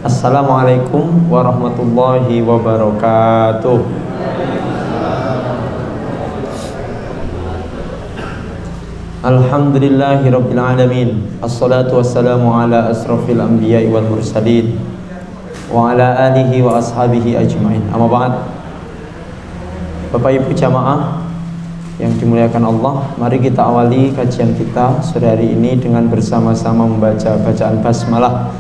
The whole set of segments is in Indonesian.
Assalamualaikum warahmatullahi wabarakatuh. Alhamdulillahirabbil alamin. Assalatu wassalamu ala asrofil anbiya'i wal mursalin wa ala alihi wa ashabihi ajmain. Amma ba'd. Bapak Ibu jamaah yang dimuliakan Allah, mari kita awali kajian kita sore hari ini dengan bersama-sama membaca bacaan basmalah.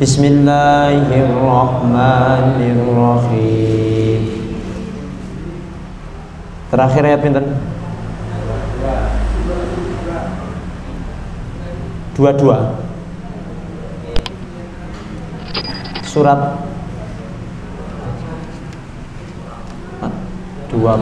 Bismillahirrahmanirrahim. Terakhir ayat pinten? 22. Surat 2.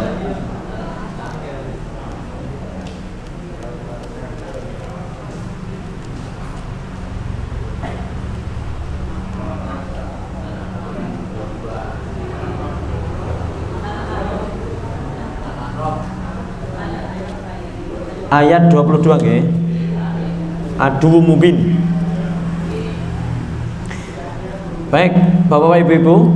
Ayat 22 nggih. Adu mubin. Baik, Bapak Ibu,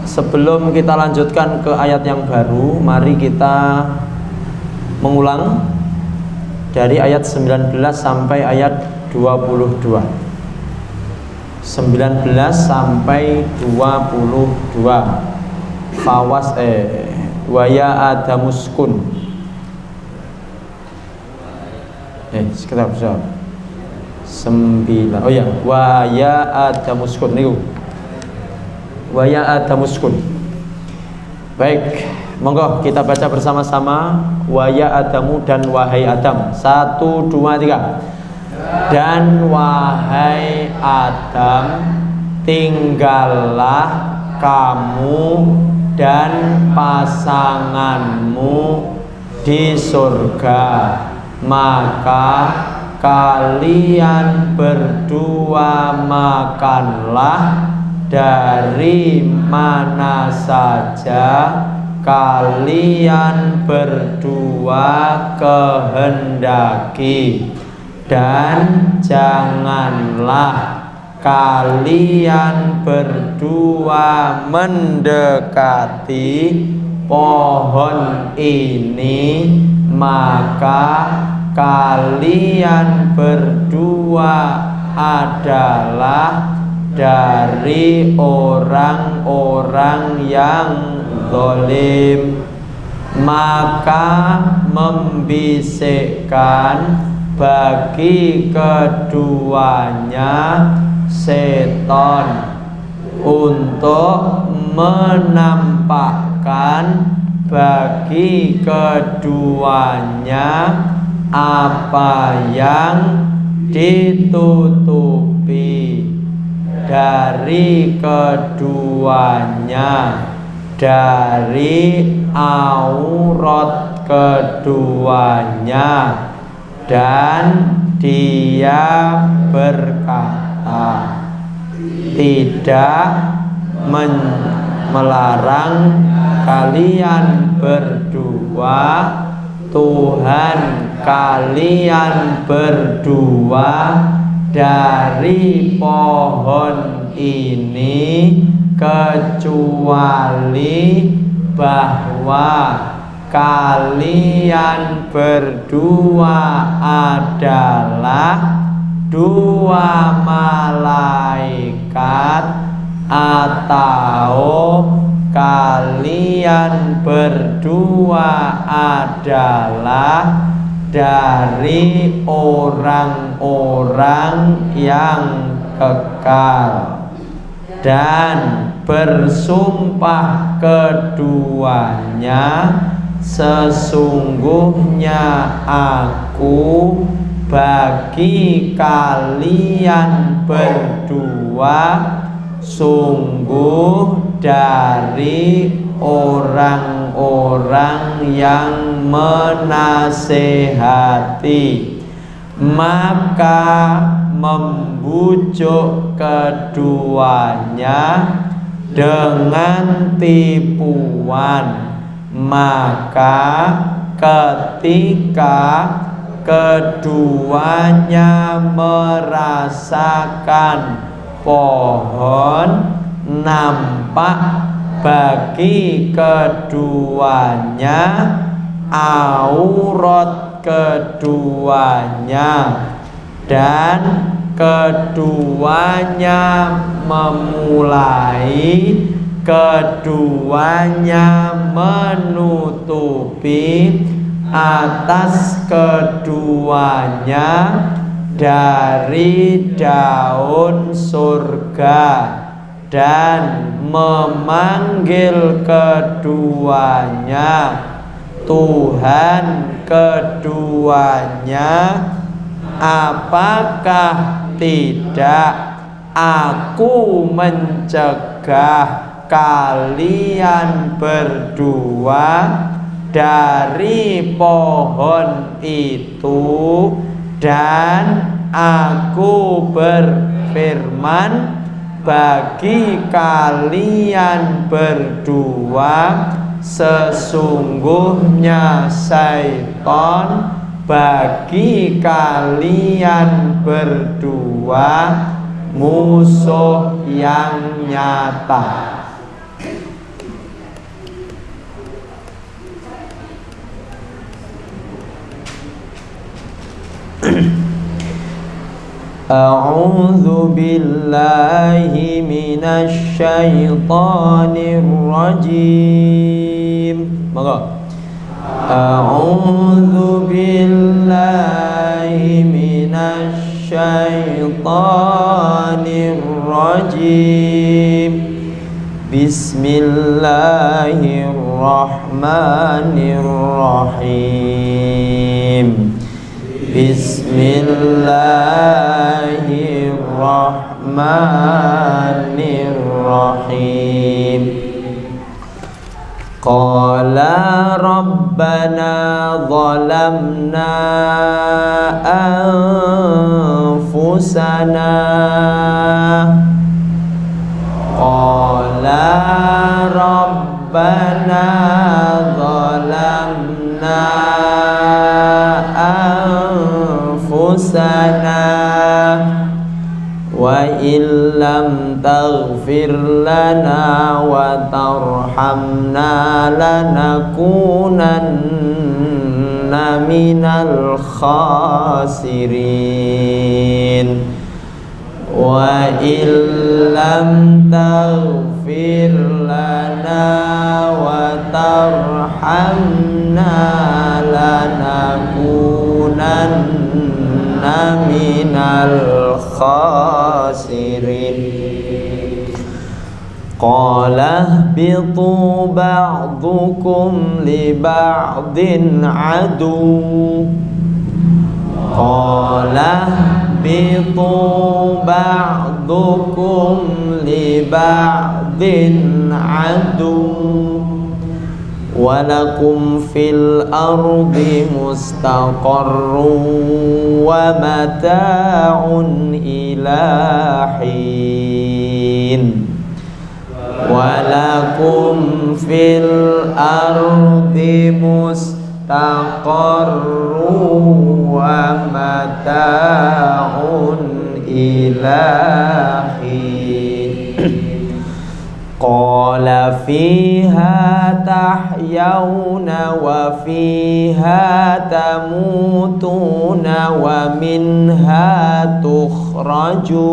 sebelum kita lanjutkan ke ayat yang baru, mari kita mengulang dari ayat 19 sampai ayat 22. 19 sampai 22. Fawas waya adamuskun. Sekitar berapa? 9. Oh ya, wa ya adamuskun niku. Wa ya adamuskun. Baik, monggo kita baca bersama-sama. Wa ya adamu dan wahai Adam. 1 2 3. Dan wahai Adam, tinggallah kamu dan pasanganmu di surga. Maka kalian berdua makanlah dari mana saja kalian berdua kehendaki, dan janganlah kalian berdua mendekati pohon ini, maka kalian berdua adalah dari orang-orang yang zalim. Maka membisikkan bagi keduanya setan untuk menampakkan bagi keduanya apa yang ditutupi dari keduanya, dari aurat keduanya. Dan dia berkata, tidak melarang kalian berdua, Tuhan kalian berdua, dari pohon ini, kecuali bahwa kalian berdua adalah dua malaikat, atau kalian berdua adalah dari orang-orang yang kekal. Dan bersumpah keduanya, sesungguhnya aku bagi kalian berdua sungguh dari orang-orang yang menasehati. Maka membujuk keduanya dengan tipuan. Maka ketika keduanya merasakan pohon nampak bagi keduanya, aurat keduanya, dan keduanya memulai, keduanya menutupi atas keduanya dari daun surga, dan memanggil keduanya Tuhan keduanya. Apakah tidak aku mencegah kalian berdua dari pohon itu? Dan aku berfirman bagi kalian berdua, sesungguhnya syaitan bagi kalian berdua musuh yang nyata. A'udzu billahi minasy syaithanir rajim. Monggo. A'udzu billahi minasy syaithanir rajim. Bismillahirrahmanirrahim. Bismillahirrahmanirrahim. Qala rabbana zalamna anfusana. Qala rabbana zalamna anfusana wa illam taghfir lana wa tarhamna lanakunanna minal khasirin. Wa illam taghfir lana wa tarhamna lanakunanna minal khasirin. Qala ihbitu ba'dukum li ba'din adu. Qala ihbitu ba'dukum li ba'din adu. Walakum fil ardi mustaqarrun wa mata'un ila hin. Walakum fil ardi mustaqarrun wa mata'un ila hin. Qala fiha tahyawna wa fiha tamutuna wa minha tukhrajun.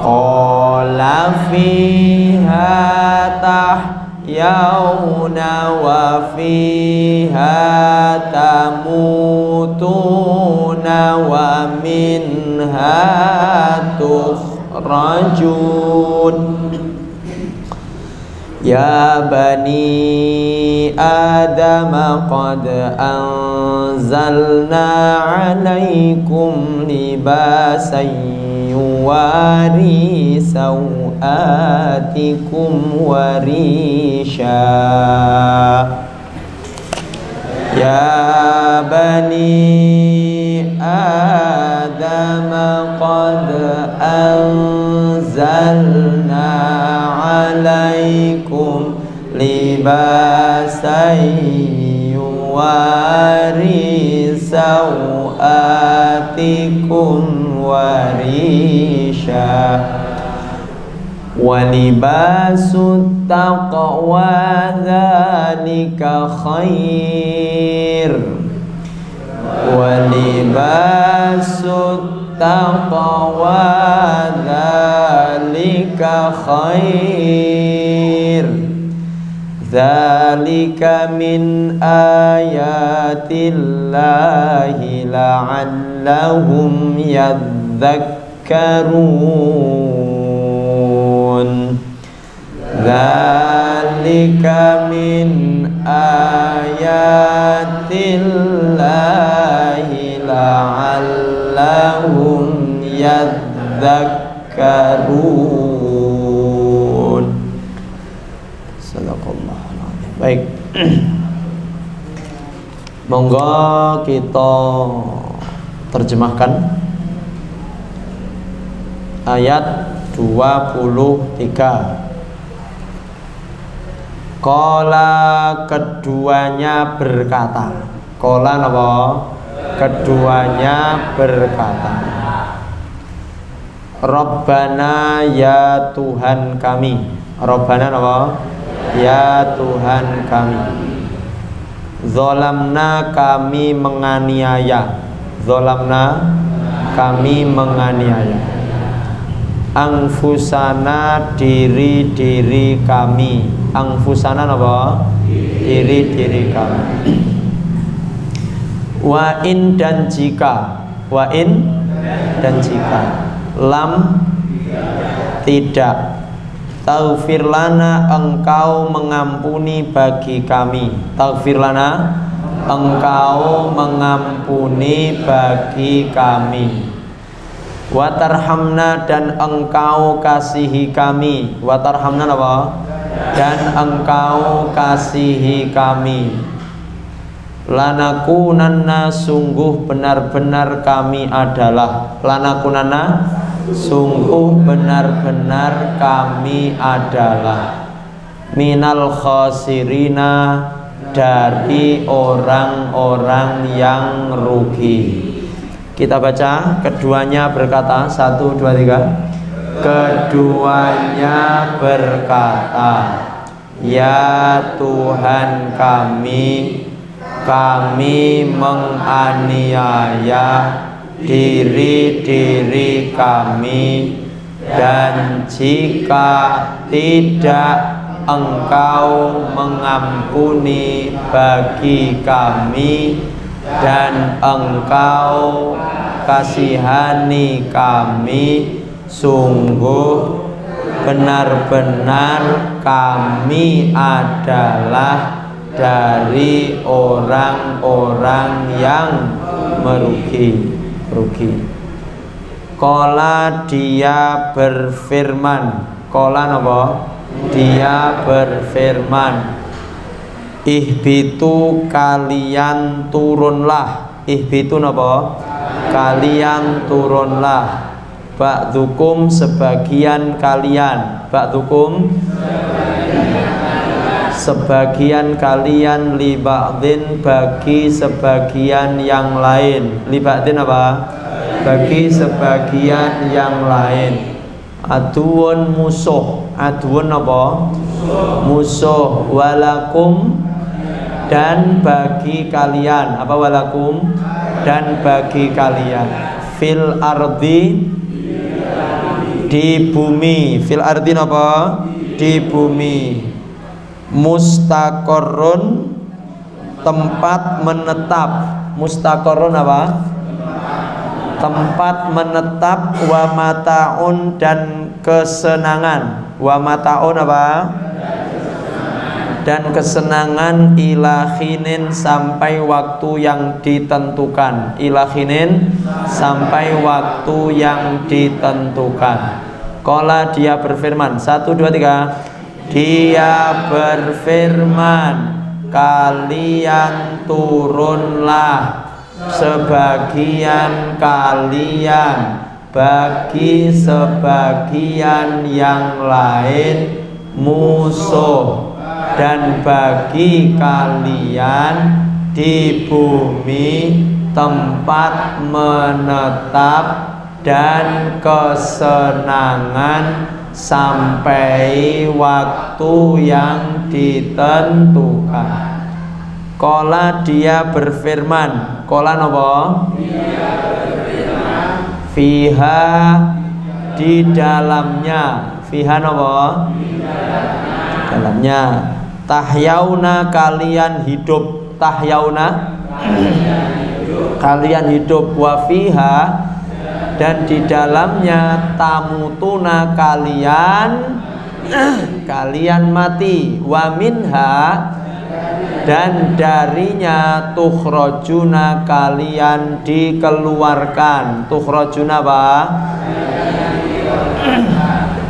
Qala fiha tahyawna wa fiha tamutuna wa minha tukhrajun. Ya bani Adam qad anzalna alaikum libasan yuwari sawatikum wa risha. Ya bani Adam qad anzalna alaikum libasan yuwari sawatikum warisha wa libasut taqwa dzalika khair wa libasut taqwa dzalika khair dzalika min ayatillahi la'allahum yadhakkarun dzalika min ayatillahi la'allahum yadhakkarun. Sadaqallahul adzim. Baik. Monggo kita terjemahkan ayat 23. Qala keduanya berkata. Qala napa? Keduanya berkata. Rabbana ya Tuhan kami. Rabbana napa? Ya Tuhan kami. Zolamna kami menganiaya. Zolamna kami menganiaya. Angfusana diri-diri kami. Angfusana apa? Diri-diri kami. Wa in dan jika. Wa in dan jika. Lam tidak. Taghfir lana engkau mengampuni bagi kami. Taghfir lana engkau mengampuni bagi kami. Watarhamna dan engkau kasihi kami. Watarhamna apa? Dan engkau kasihi kami. Lanakunanna sungguh benar-benar kami adalah. Lanakunanna sungguh benar-benar kami adalah minal khasirina dari orang-orang yang rugi. Kita baca, keduanya berkata, 1, 2, 3. Keduanya berkata, ya Tuhan kami menganiaya diri-diri kami, dan jika tidak engkau mengampuni bagi kami dan engkau kasihani kami, sungguh benar-benar kami adalah dari orang-orang yang merugi. Qala dia berfirman. Qala napa? Dia berfirman. Ihbitu kalian turunlah. Ihbitu napa? Kalian turunlah. Ba'dukum sebagian kalian. Ba'dukum sebagian kalian, li ba'din bagi sebagian yang lain. Li ba'din apa? Bagi sebagian yang lain. Aduun musuh. Aduun apa? Musuh. Walakum dan bagi kalian. Apa walakum? Dan bagi kalian. Fil ardi di bumi. Fil ardi apa? Di bumi. Mustaqarrun tempat menetap. Mustaqarrun apa? Tempat menetap. Wa mataun dan kesenangan. Wa mataun apa? Dan kesenangan ilahinin sampai waktu yang ditentukan. Ilahinin sampai waktu yang ditentukan. Qala dia berfirman. 1, 2, 3. Dia berfirman, kalian turunlah sebagian kalian bagi sebagian yang lain musuh, dan bagi kalian di bumi tempat menetap dan kesenangan sampai waktu yang ditentukan. Qala dia berfirman. Qala napa? Dia berfirman. Fiha di dalamnya. Fiha napa? Di dalamnya. Tahyauna kalian hidup. Tahyauna kalian hidup. Wa fiha dan di dalamnya tamutuna kalian mati. Wa minha dan darinya tukhrajuna kalian dikeluarkan. Tukhrajuna apa?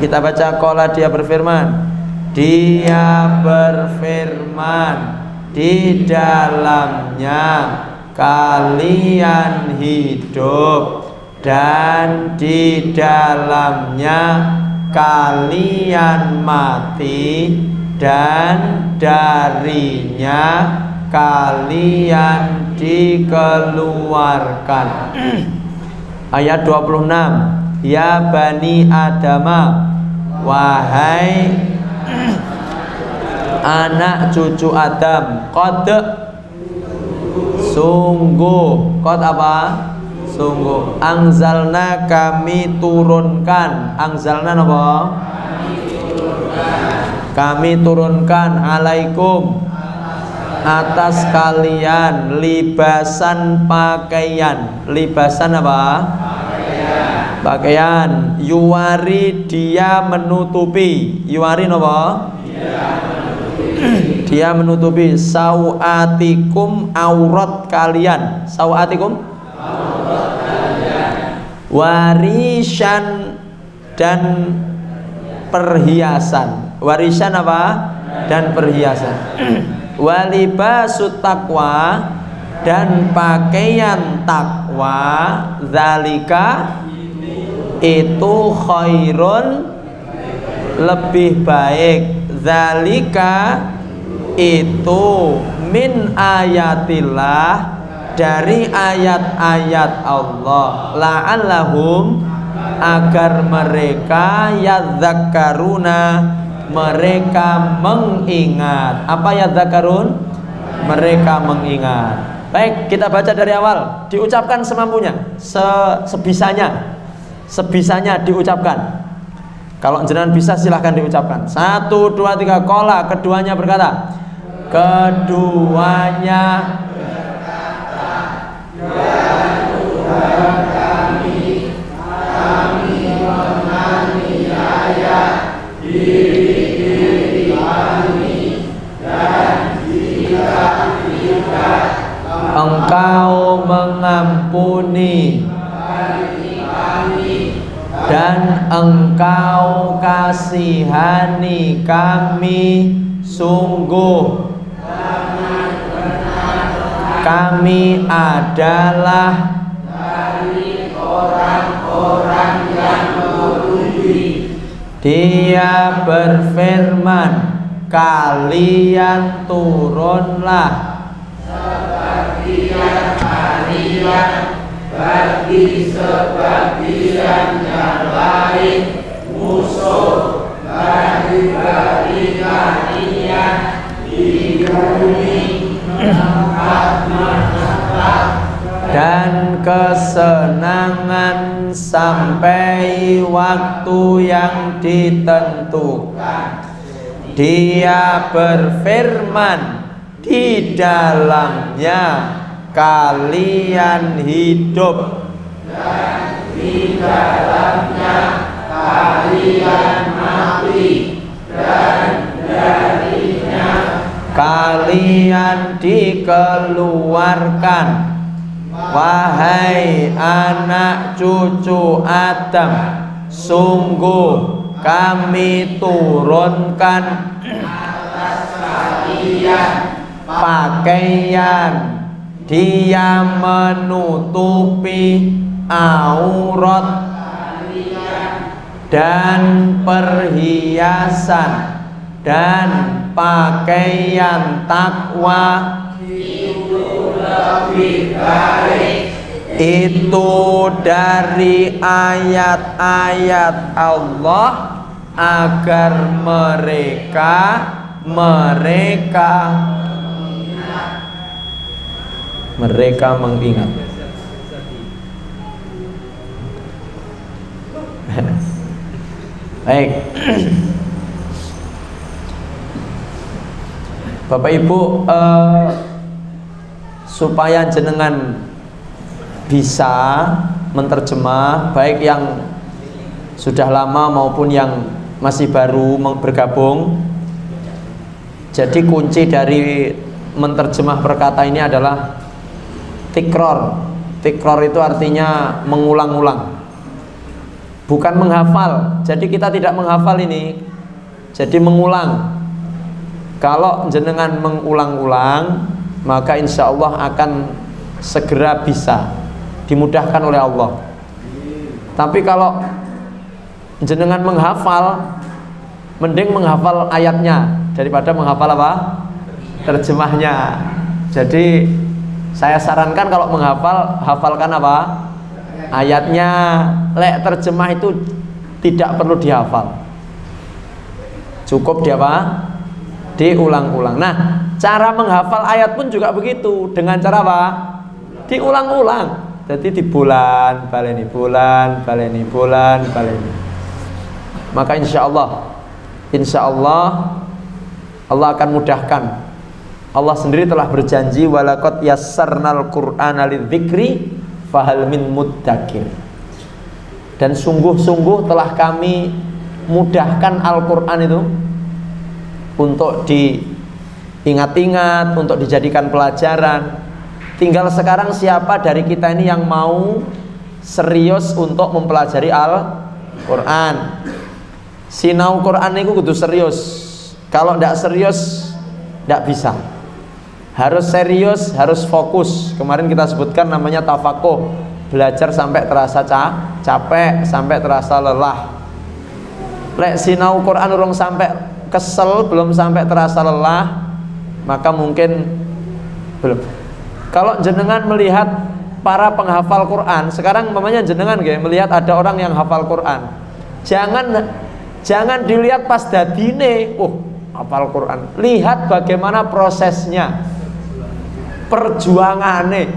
Kita baca. Qala dia berfirman. Dia berfirman di dalamnya kalian hidup dan di dalamnya kalian mati dan darinya kalian dikeluarkan. Ayat 26. Ya bani Adama, wahai anak cucu Adam, qad sungguh, qad apa? Sungguh, angzalna kami turunkan. Angzalna apa? Kami turunkan alaikum atas kalian libasan pakaian. Libasan apa? Pakaian. Yuwari dia menutupi. Yuwari apa? Dia menutupi sawatikum aurat kalian. Sawatikum warisan dan perhiasan. Warisan apa? Dan perhiasan. Walibasut taqwa dan pakaian takwa. Zalika itu khairun lebih baik. Zalika itu min ayatillah dari ayat-ayat Allah. La'allahum agar mereka yadzakkaruna mereka mengingat. Apa yadzakkarun? Mereka mengingat. Baik, kita baca dari awal. Diucapkan semampunya, sebisanya. Sebisanya diucapkan. Kalau jenengan bisa silahkan diucapkan. 1, 2, 3. Qala, keduanya berkata. Keduanya ya Tuhan kami menganiaya diri kami, dan jika Engkau mengampuni kami dan Engkau kasihani kami, sungguh kami adalah dari orang-orang yang merugi. Dia berfirman, kalian turunlah sebagian kalian bagi sebagian yang lain musuh bagi kalian di bumi dan kesenangan sampai waktu yang ditentukan. Dia berfirman, di dalamnya kalian hidup dan di dalamnya kalian mati dan darinya kalian dikeluarkan. Wahai anak cucu Adam, sungguh kami turunkan atas kalian pakaian. Dia menutupi aurat dan perhiasan dan pakaian takwa itu lebih baik itu dari ayat-ayat Allah agar mereka mengingat. Baik. Bapak Ibu, supaya jenengan bisa menerjemah, baik yang sudah lama maupun yang masih baru bergabung. Jadi kunci dari menerjemah perkata ini adalah tikror. Tikror itu artinya mengulang-ulang, bukan menghafal. Jadi kita tidak menghafal ini, jadi mengulang. Kalau jenengan mengulang-ulang, maka insya Allah akan segera bisa dimudahkan oleh Allah. Tapi kalau jenengan menghafal, mending menghafal ayatnya daripada menghafal apa? Terjemahnya. Jadi saya sarankan kalau menghafal, hafalkan apa? Ayatnya. Lek terjemah itu tidak perlu dihafal, cukup dia apa? Diulang-ulang. Nah, cara menghafal ayat pun juga begitu, dengan cara apa? Diulang-ulang. Jadi di bulan baleni, bulan baleni, bulan baleni. Maka insya Allah Allah akan mudahkan. Allah sendiri telah berjanji, walaqad yassarnal qur'ana lidzikri fahal min muddakir. Dan sungguh-sungguh telah kami mudahkan Al-Qur'an itu untuk diingat-ingat, untuk dijadikan pelajaran. Tinggal sekarang siapa dari kita ini yang mau serius untuk mempelajari Al-Qur'an. Sinau Qur'an itu kudu serius. Kalau tidak serius tidak bisa. Harus serius, harus fokus. Kemarin kita sebutkan namanya tafakuh, belajar sampai terasa capek, sampai terasa lelah. Lek sinau Qur'an urung sampai kesel, belum sampai terasa lelah, maka mungkin belum. Kalau jenengan melihat para penghafal Quran, sekarang mamanya jenengan melihat ada orang yang hafal Quran, jangan dilihat pas dadine, hafal Quran. Lihat bagaimana prosesnya, perjuangannya.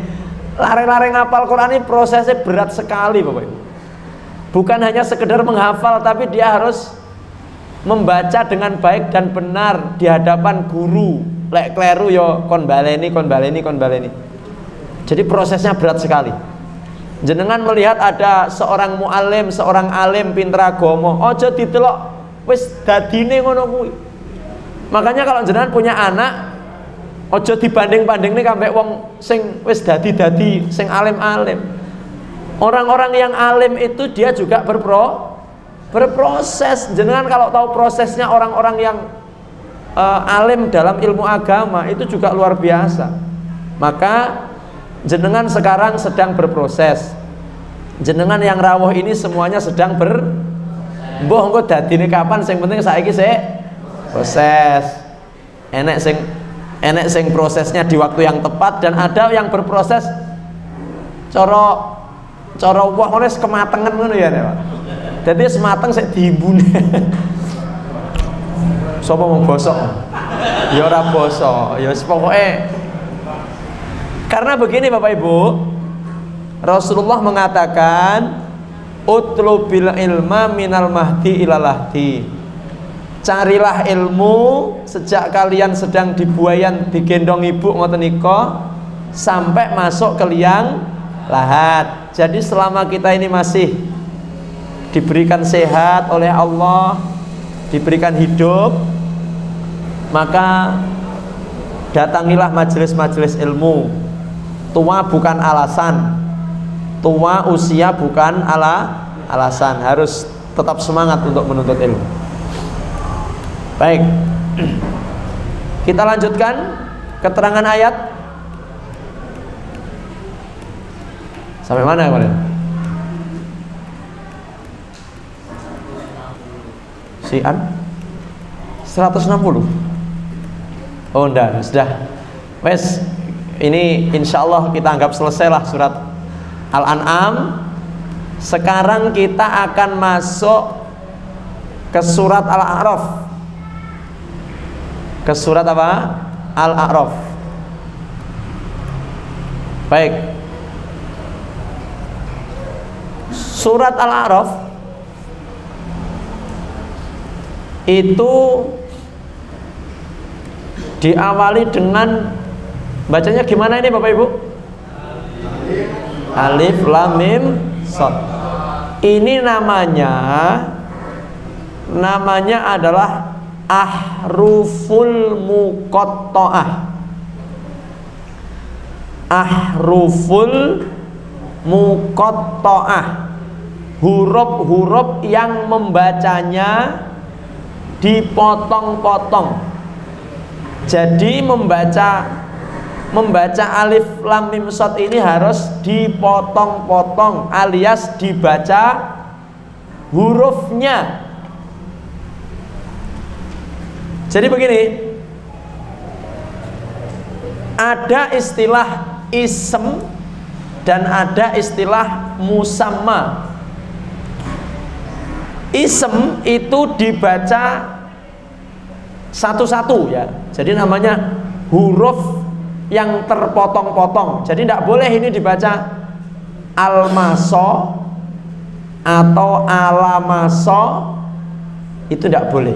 Lari-lari ngapal Quran ini prosesnya berat sekali, Bapak Ibu. Bukan hanya sekedar menghafal, tapi dia harus membaca dengan baik dan benar di hadapan guru. Lek kleru yo kon baleni. Jadi prosesnya berat sekali. Jenengan melihat ada seorang muallim, seorang alim pinter agama, aja ditelok wis dadine ngono kuwi. Makanya kalau jenengan punya anak, aja dibanding-bandingne kambek wong sing wis dadi sing alim-alim. Orang-orang yang alim itu dia juga berproses. Jenengan kalau tahu prosesnya orang-orang yang alim dalam ilmu agama itu juga luar biasa. Maka jenengan sekarang sedang berproses. Jenengan yang rawuh ini semuanya sedang mbah engko dadine kapan, sing penting saiki sik proses. Enek sing prosesnya di waktu yang tepat, dan ada yang berproses cara wah ngono wis kematengen ngono ya, Pak. Dadi semateng sik diimbune. Sapa mau bosok? Ya ora bosok, ya pokoke. Karena begini Bapak Ibu, Rasulullah mengatakan utlubil ilma minal mahdi ilal lahdi. Carilah ilmu sejak kalian sedang dibuayan digendong ibu ngoten nika sampai masuk ke liang lahat. Jadi selama kita ini masih diberikan sehat oleh Allah, diberikan hidup, maka datangilah majelis-majelis ilmu. Tua bukan alasan, tua usia bukan alasan. Harus tetap semangat untuk menuntut ilmu. Baik, kita lanjutkan keterangan ayat. Sampai mana kemarin? Sian 160. Oh enggak, sudah. Wes, ini insya Allah kita anggap selesai lah surat Al-An'am. Sekarang kita akan masuk ke surat Al-A'raf. Ke surat apa? Al-A'raf. Baik. Surat Al-A'raf itu diawali dengan bacanya gimana ini Bapak Ibu? Alif Lam Mim Shad. Ini namanya adalah ahruful muqatta'ah. Ahruful muqatta'ah, huruf-huruf yang membacanya dipotong-potong. Jadi membaca alif lam mim shad ini harus dipotong-potong alias dibaca hurufnya. Jadi begini, ada istilah ism dan ada istilah musamma. Ism itu dibaca satu-satu ya. Jadi namanya huruf yang terpotong-potong. Jadi tidak boleh ini dibaca almaso atau alamaso, itu tidak boleh.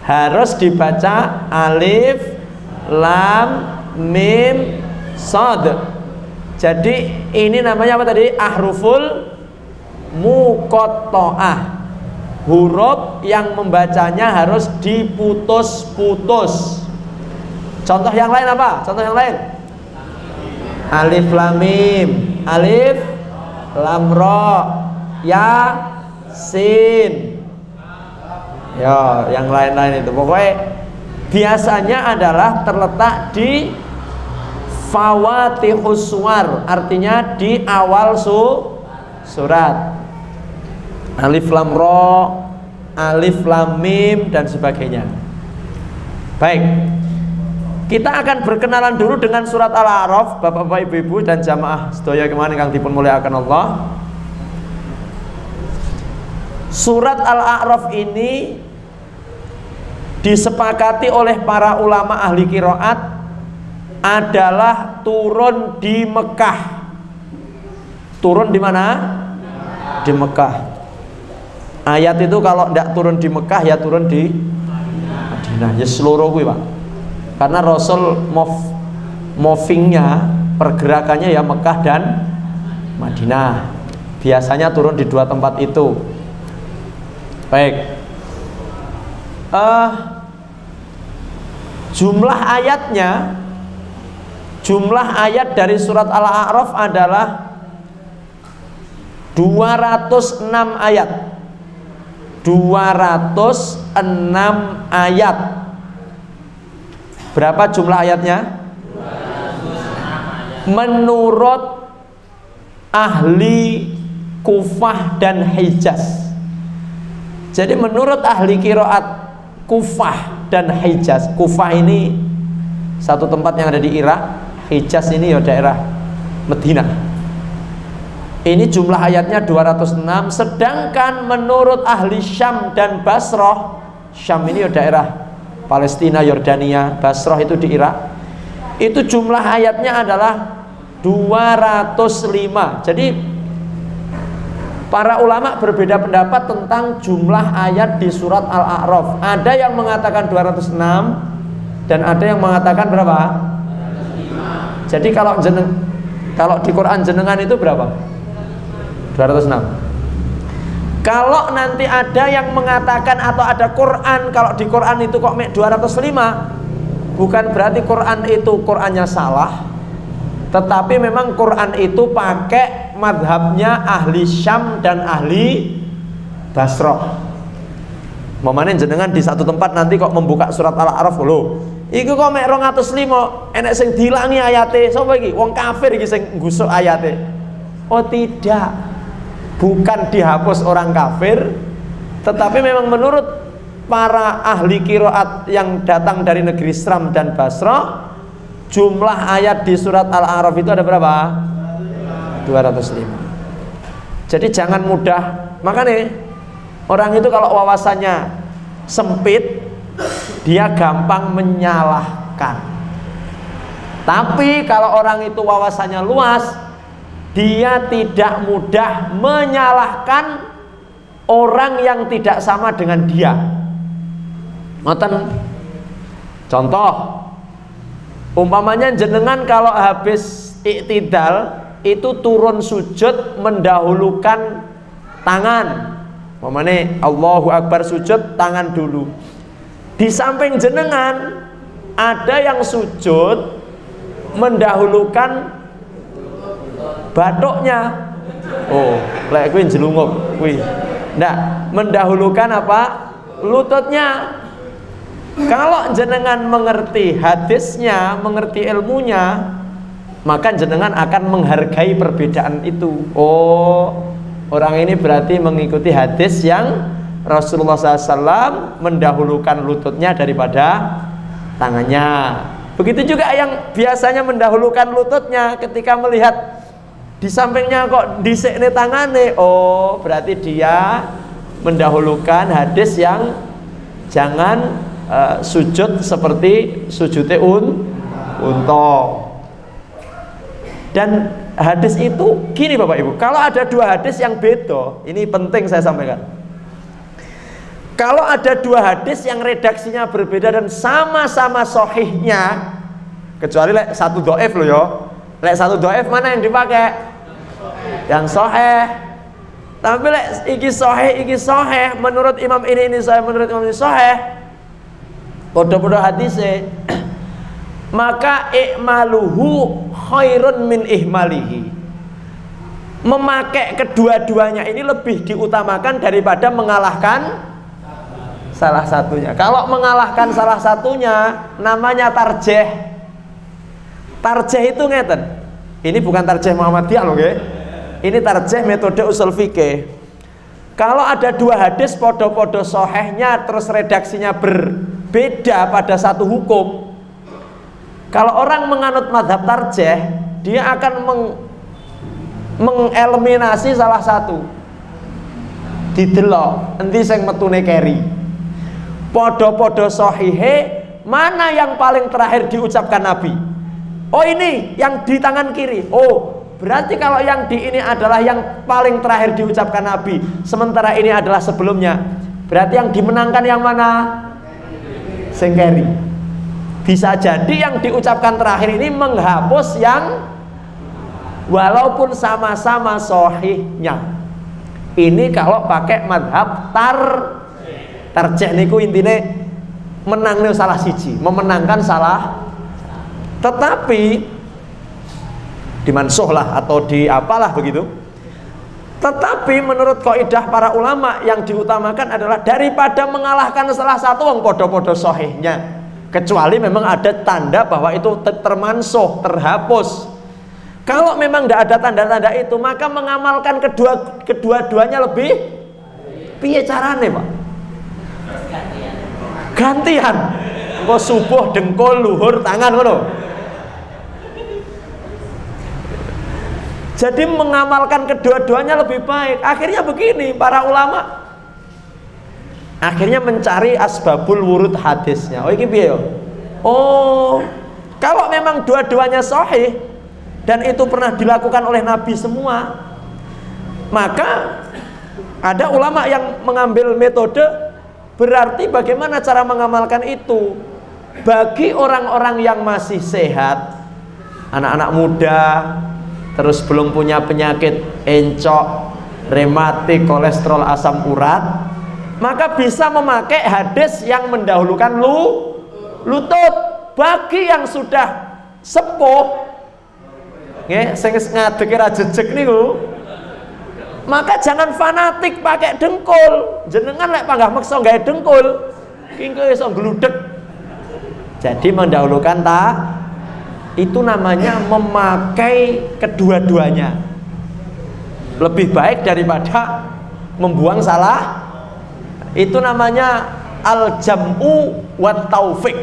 Harus dibaca alif lam mim shad. Jadi ini namanya apa tadi? Ahruful muqatta'ah. Huruf yang membacanya harus diputus-putus. Contoh yang lain apa? Contoh yang lain. Alif lam mim, alif lam ra, ya sin. Ya, yang lain-lain itu pokoknya biasanya adalah terletak di fawatihus suwar, artinya di awal surat. Alif lam ra, alif lam mim dan sebagainya. Baik. Kita akan berkenalan dulu dengan surat Al-A'raf, Bapak-bapak, Ibu-ibu dan jamaah sedaya kemana kang dipun mulyakaken Allah. Surat Al-A'raf ini disepakati oleh para ulama ahli qiraat adalah turun di Mekah. Turun di mana? Di Mekah. Ayat itu kalau tidak turun di Mekah ya turun di Madinah. Ya seluruh gue Pak. Karena Rasul movingnya, pergerakannya ya Mekah dan Madinah. Biasanya turun di dua tempat itu. Baik. Jumlah ayat dari surat Al-A'raf adalah 206 ayat. 206 ayat. Berapa jumlah ayatnya? 206 ayat. Menurut ahli Kufah dan Hijaz. Jadi menurut ahli qiraat Kufah dan Hijaz, Kufah ini satu tempat yang ada di Irak, Hijaz ini ya daerah Madinah. Ini jumlah ayatnya 206. Sedangkan menurut ahli Syam dan Basrah, Syam ini ya daerah Palestina, Yordania, Basrah itu di Irak, itu jumlah ayatnya adalah 205. Jadi para ulama berbeda pendapat tentang jumlah ayat di surat Al-A'raf. Ada yang mengatakan 206 dan ada yang mengatakan berapa? 205. Jadi kalau di Quran jenengan itu berapa? 206. Kalau nanti ada yang mengatakan atau ada Quran, kalau di Quran itu kok 205, bukan berarti Quran itu Qurannya salah, tetapi memang Quran itu pakai madhabnya ahli Syam dan ahli Basrah. Momennya jenengan di satu tempat nanti kok membuka surat Al-A'raf lho, iku kok mek 205 enek sing dilangi ayate. Sapa iki? Wong kafir iki sing nggusuk ayate. Oh tidak. Bukan dihapus orang kafir, tetapi memang menurut para ahli qiraat yang datang dari negeri Syam dan Basrah, jumlah ayat di surat Al-A'raf itu ada berapa? 205. Jadi jangan mudah. Makanya orang itu kalau wawasannya sempit, dia gampang menyalahkan. Tapi kalau orang itu wawasannya luas, dia tidak mudah menyalahkan orang yang tidak sama dengan dia. Ngoten. Contoh, umpamanya jenengan kalau habis iktidal itu turun sujud mendahulukan tangan. Umpamanya Allahu Akbar sujud, tangan dulu. Di samping jenengan ada yang sujud mendahulukan batuknya. Oh, lek kuwi jelunguk kuwi. Ndak, mendahulukan apa? Lututnya. Kalau jenengan mengerti hadisnya, mengerti ilmunya, maka jenengan akan menghargai perbedaan itu. Oh, orang ini berarti mengikuti hadis yang Rasulullah SAW mendahulukan lututnya daripada tangannya. Begitu juga yang biasanya mendahulukan lututnya ketika melihat di sampingnya kok disekne tangane, oh berarti dia mendahulukan hadis yang jangan sujud seperti sujudnya unta. Dan hadis itu gini Bapak Ibu, kalau ada dua hadis yang beda, ini penting saya sampaikan. Kalau ada dua hadis yang redaksinya berbeda dan sama-sama sahihnya, kecuali lek satu dhaif loh ya. Lek satu dhaif mana yang dipakai? Yang sahih. Tapi lek iki sahih, menurut imam ini sahih, menurut imam ini sahih, podo-podo hadisnya, maka i'maluhu khairun min ihmalihi. Memakai kedua-duanya ini lebih diutamakan daripada mengalahkan salah satunya. Kalau mengalahkan salah satunya namanya tarjih. Tarjih itu ngeten. Ini bukan tarjih Muhammadiyah loh, nggih. Ini tarjih metode usul fikih. Kalau ada dua hadis podo-podo sahihnya terus redaksinya berbeda pada satu hukum, kalau orang menganut mazhab tarjih, dia akan mengeliminasi salah satu. Didelok endi sing metune keri. Podo-podo sahihe, mana yang paling terakhir diucapkan Nabi? Oh ini yang di tangan kiri. Oh berarti kalau yang di ini adalah yang paling terakhir diucapkan Nabi, sementara ini adalah sebelumnya. Berarti yang dimenangkan yang mana? Sing keri. Bisa jadi yang diucapkan terakhir ini menghapus yang walaupun sama-sama sahihnya. Ini kalau pakai madhab tarjih niku intine menangnya salah siji, memenangkan salah. Tetapi dimansuh lah atau di apalah begitu. Tetapi menurut kaidah para ulama yang diutamakan adalah daripada mengalahkan salah satu wong podo-podo sahihnya, kecuali memang ada tanda bahwa itu termansuh, terhapus. Kalau memang tidak ada tanda-tanda itu, maka mengamalkan kedua-duanya lebih piye carane, Pak? Gantian. Engko subuh dengkul, luhur tangan ngono. Jadi mengamalkan kedua-duanya lebih baik. Akhirnya begini, para ulama akhirnya mencari asbabul wurud hadisnya. Oh ini piye? Oh, kalau memang dua-duanya sahih dan itu pernah dilakukan oleh Nabi semua, maka ada ulama yang mengambil metode berarti bagaimana cara mengamalkan itu bagi orang-orang yang masih sehat, anak-anak muda, terus belum punya penyakit encok, rematik, kolesterol, asam urat, maka bisa memakai hadis yang mendahulukan lutut. Bagi yang sudah sepuh, nggih, sing ngadeg ra jejeg niku, maka jangan fanatik pakai dengkul. Jenengan lek panggah meksa gawe dengkul, ki engko iso gludeg. Jadi mendahulukan itu namanya memakai kedua-duanya. Lebih baik daripada membuang salah. Itu namanya al-jam'u wat taufik.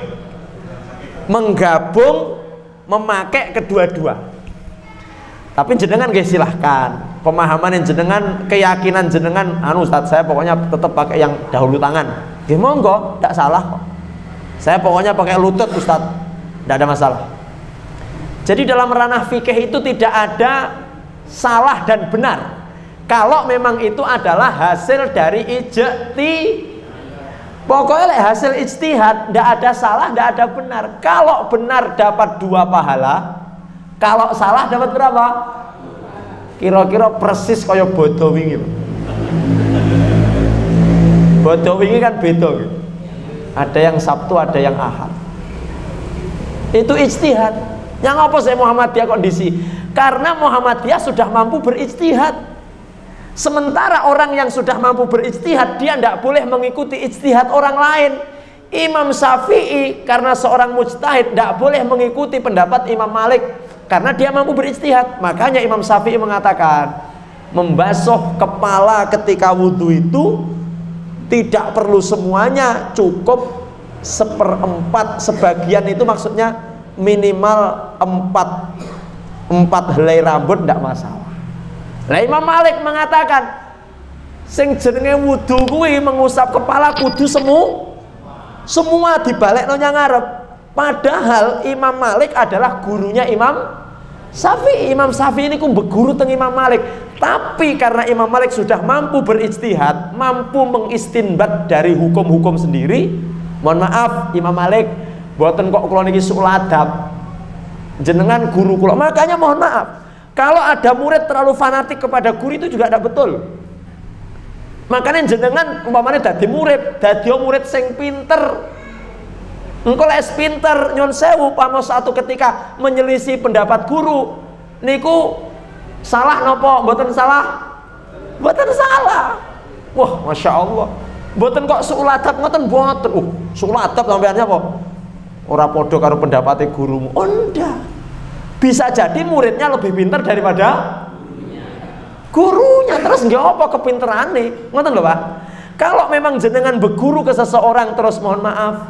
Menggabung, memakai kedua-dua. Tapi jenengan guys silahkan, pemahaman yang jenengan, keyakinan jenengan, Ustaz saya pokoknya tetap pakai yang dahulu tangan. Ya monggo, tidak salah kok. Saya pokoknya pakai lutut Ustaz, tidak ada masalah. Jadi dalam ranah fikih itu tidak ada salah dan benar. Kalau memang itu adalah hasil dari pokoknya hasil ijtihad, tidak ada salah, tidak ada benar. Kalau benar dapat 2 pahala, kalau salah dapat berapa? Kira-kira persis kaya bodo wingi. Bodo wingi kan beda gitu. Ada yang Sabtu, ada yang Ahad. Itu ijtihad. Yang apa saya Muhammadiyah kondisi? Karena Muhammadiyah sudah mampu berijtihad. Sementara orang yang sudah mampu berijtihad, dia tidak boleh mengikuti ijtihad orang lain. Imam Syafi'i karena seorang mujtahid tidak boleh mengikuti pendapat Imam Malik karena dia mampu berijtihad. Makanya Imam Syafi'i mengatakan membasuh kepala ketika wudhu itu tidak perlu semuanya, cukup 1/4, sebagian itu maksudnya minimal 4 helai rambut tidak masalah. Nah Imam Malik mengatakan sing jenenge wudhu kuwi mengusap kepala kudu semua dibalekno nyang ngarep. Padahal Imam Malik adalah gurunya Imam Syafi'i. Imam Syafi'i ini berguru teng Imam Malik. Tapi karena Imam Malik sudah mampu berijtihad, mampu mengistinbat dari hukum-hukum sendiri. Mohon maaf Imam Malik, mboten kok kula niki suul adab. Jenengan guru kula. Makanya mohon maaf, kalau ada murid terlalu fanatik kepada guru itu juga tidak betul. Makanya jenengan umpamanya dadi murid sing pinter. Engko lek pinter nyon sewu pamo satu ketika menyelisih pendapat guru niku salah nopo? Mboten salah. Mboten salah. Wah, Masya Allah. Mboten kok suul adab ngoten mboten. Suul adab sampeyan apa? Ora padha karo pendapatnya gurumu. Oh ndak. Bisa jadi muridnya lebih pintar daripada gurunya. Terus nggak apa kepinterane, ngoten lho Pak. Kalau memang jenengan berguru ke seseorang terus mohon maaf,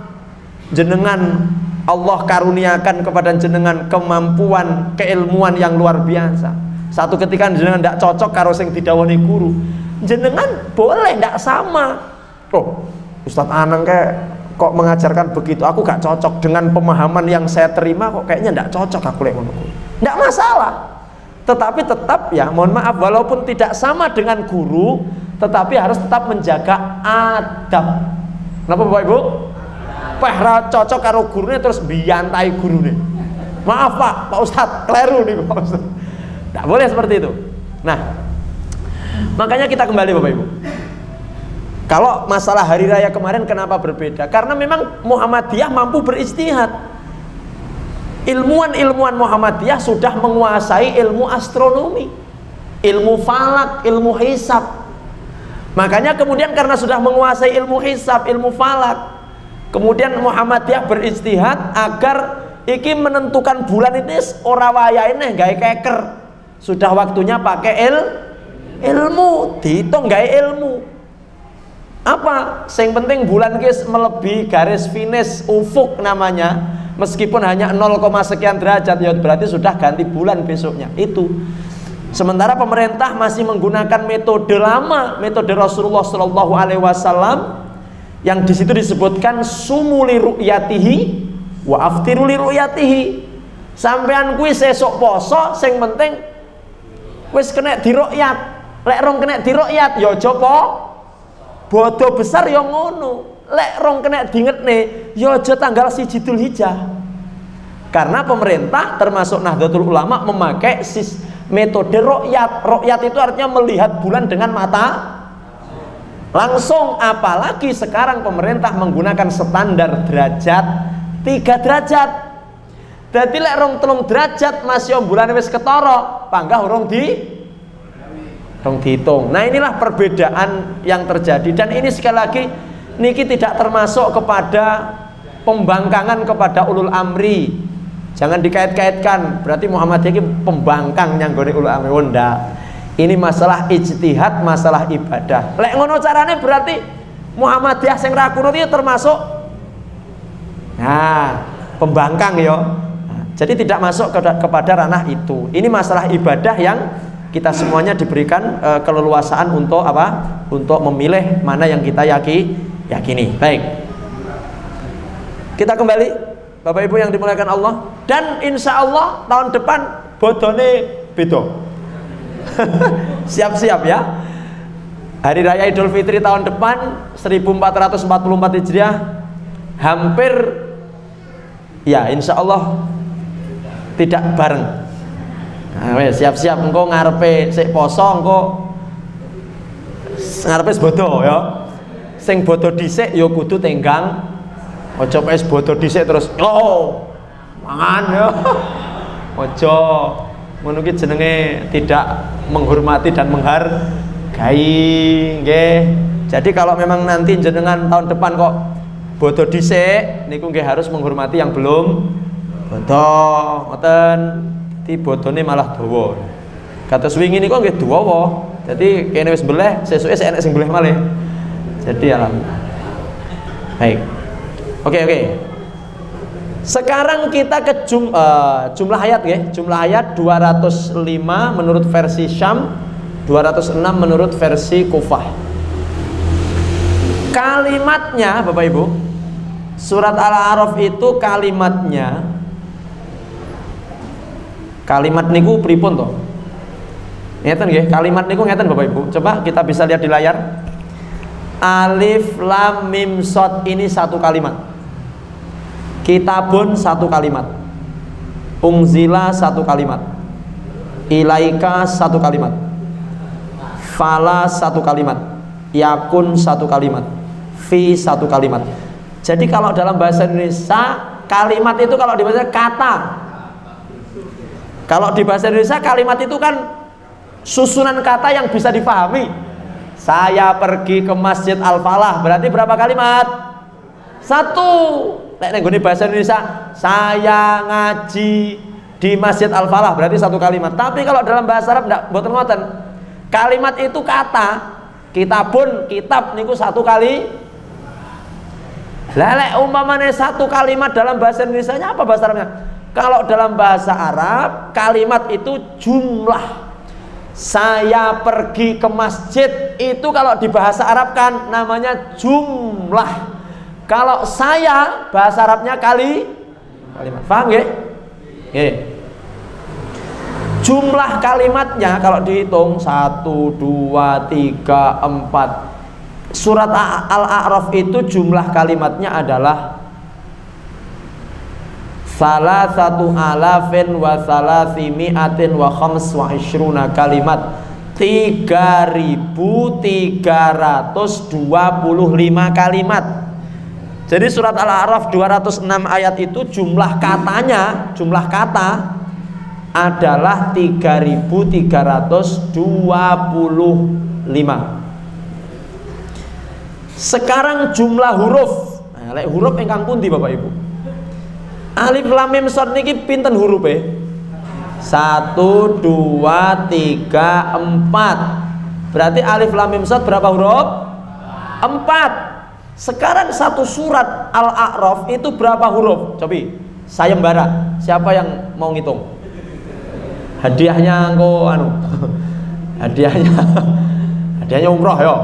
jenengan Allah karuniakan kepada jenengan kemampuan, keilmuan yang luar biasa. Satu ketika jenengan tidak cocok karo sing didhawuhi guru, jenengan boleh tidak sama. Oh, Ustadz Anang kok mengajarkan begitu, aku gak cocok dengan pemahaman yang saya terima, kok kayaknya tidak cocok aku lek ngono. Tidak masalah. Tetapi tetap ya, mohon maaf, walaupun tidak sama dengan guru, tetapi harus tetap menjaga adab. Kenapa Bapak Ibu? Pehra cocok karo gurunya terus biyantai gurune. Maaf Pak Ustadz, keliru nih Pak Ustadz. Tidak boleh seperti itu. Nah, makanya kita kembali Bapak Ibu. Kalau masalah hari raya kemarin kenapa berbeda? Karena memang Muhammadiyah mampu berijtihad. Ilmuwan-ilmuwan Muhammadiyah sudah menguasai ilmu astronomi, ilmu falak, ilmu hisab. Makanya kemudian karena sudah menguasai ilmu hisab, ilmu falak, kemudian Muhammadiyah berijtihad agar iki menentukan bulan ini ora wayahe gawe keker. Sudah waktunya pakai ilmu, dihitung gawe ilmu. Apa? Yang penting bulan guys melebihi garis finish ufuk namanya. Meskipun hanya 0, sekian derajat, ya berarti sudah ganti bulan besoknya. Itu. Sementara pemerintah masih menggunakan metode lama, metode Rasulullah Shallallahu Alaihi Wasallam, yang di situ disebutkan sumuli ru'yatihi wa aftiru li ru'yatihi. Sampean kuwi sesuk poso, sing penting wis kena diru'yat. Lek rong kena diru'yat ya aja bodo besar ya ngono. Lek rong kena dingetne ya aja tanggal 1 Dzulhijjah. Karena pemerintah termasuk Nahdlatul Ulama memakai metode ru'yat. Ru'yat itu artinya melihat bulan dengan mata langsung, apalagi sekarang pemerintah menggunakan standar derajat 3 derajat. Jadi lek rong 3 derajat masih bulan wis ketara, panggah urung dihitung. Nah inilah perbedaan yang terjadi, dan ini sekali lagi niki tidak termasuk kepada pembangkangan kepada ulul amri. Jangan dikait-kaitkan berarti Muhammadiyah ini pembangkang nyanggone ulul amri. Wonda. Ini masalah ijtihad, masalah ibadah. Lek ngono carane berarti Muhammadiyah sing ra kuno iki termasuk pembangkang ya. Jadi tidak masuk kepada ranah itu. Ini masalah ibadah yang kita semuanya diberikan keleluasaan untuk apa? Untuk memilih mana yang kita yakini. Baik. Kita kembali, Bapak Ibu yang dimuliakan Allah. Dan insya Allah tahun depan bodone beda. Siap-siap ya. Hari Raya Idul Fitri tahun depan 1444 Hijriah hampir ya insya Allah tidak bareng. Nah, siap-siap engko ngarepe sik poso engko ngarepe bodo ya. Sing bodo dhisik ya kudu tenggang. Aja wis bodo dhisik terus mangan ya. Aja ngono ki jenenge tidak menghormati dan menghargai nggih. Jadi kalau memang nanti jenengan tahun depan kok bodo dhisik niku nggih harus menghormati yang belum bodo. Ngoten di bodone malah dawa. Kados wingi niku nggih dawa. Jadi kene wis beleh, sesuke enek sing beleh malih. Jadi alhamdulillah. Baik. Oke. Sekarang kita ke jumlah ayat ya. Jumlah ayat 205 menurut versi Syam, 206 menurut versi Kufah. Kalimatnya Bapak Ibu, surat Al-A'raf itu kalimat niku pripun toh? Ngeten nggih, kalimat niku ngeten Bapak Ibu. Coba kita bisa lihat di layar. Alif lam mim shad ini satu kalimat. Kitabun satu kalimat, Unzila satu kalimat, Ilaika satu kalimat, Fala satu kalimat, Yakun satu kalimat, Fi satu kalimat. Jadi kalau dalam bahasa Indonesia kalimat itu kalau di bahasa kata. Kalau di bahasa Indonesia kalimat itu kan susunan kata yang bisa dipahami. Saya pergi ke Masjid Al-Falah berarti berapa kalimat? Satu. Nek nggone bahasa Indonesia saya ngaji di Masjid Al-Falah berarti satu kalimat. Tapi kalau dalam bahasa Arab ndak mboten ngoten. Kalimat itu kata. Kitabun, kitab niku satu kali. Lah lek umpamane satu kalimat dalam bahasa Indonesianya apa bahasa Arabnya? Kalau dalam bahasa Arab kalimat itu jumlah. Saya pergi ke masjid itu kalau di bahasa Arab kan namanya jumlah. Kalau saya bahasa Arabnya kalimat. Paham nggih? Nggih. Jumlah kalimatnya kalau dihitung 1 2 3 4. Surat Al-A'raf itu jumlah kalimatnya adalah salasatu alafin wa salasimi'atin wa khams wa ishruna kalimat. 3.325 kalimat. Jadi surat Al-A'raf 206 ayat itu jumlah katanya, jumlah kata adalah 3.325. Sekarang jumlah huruf. Nah, lek huruf ingkang pundi Bapak Ibu? Alif lam mim shad niki pinten hurufe? 1 2 3 4. Berarti alif lam mim shad berapa huruf? 4. Sekarang satu surat Al-A'raf itu berapa huruf? Coba sayembara. Siapa yang mau ngitung? Hadiahnya engko hadiahnya umroh yo.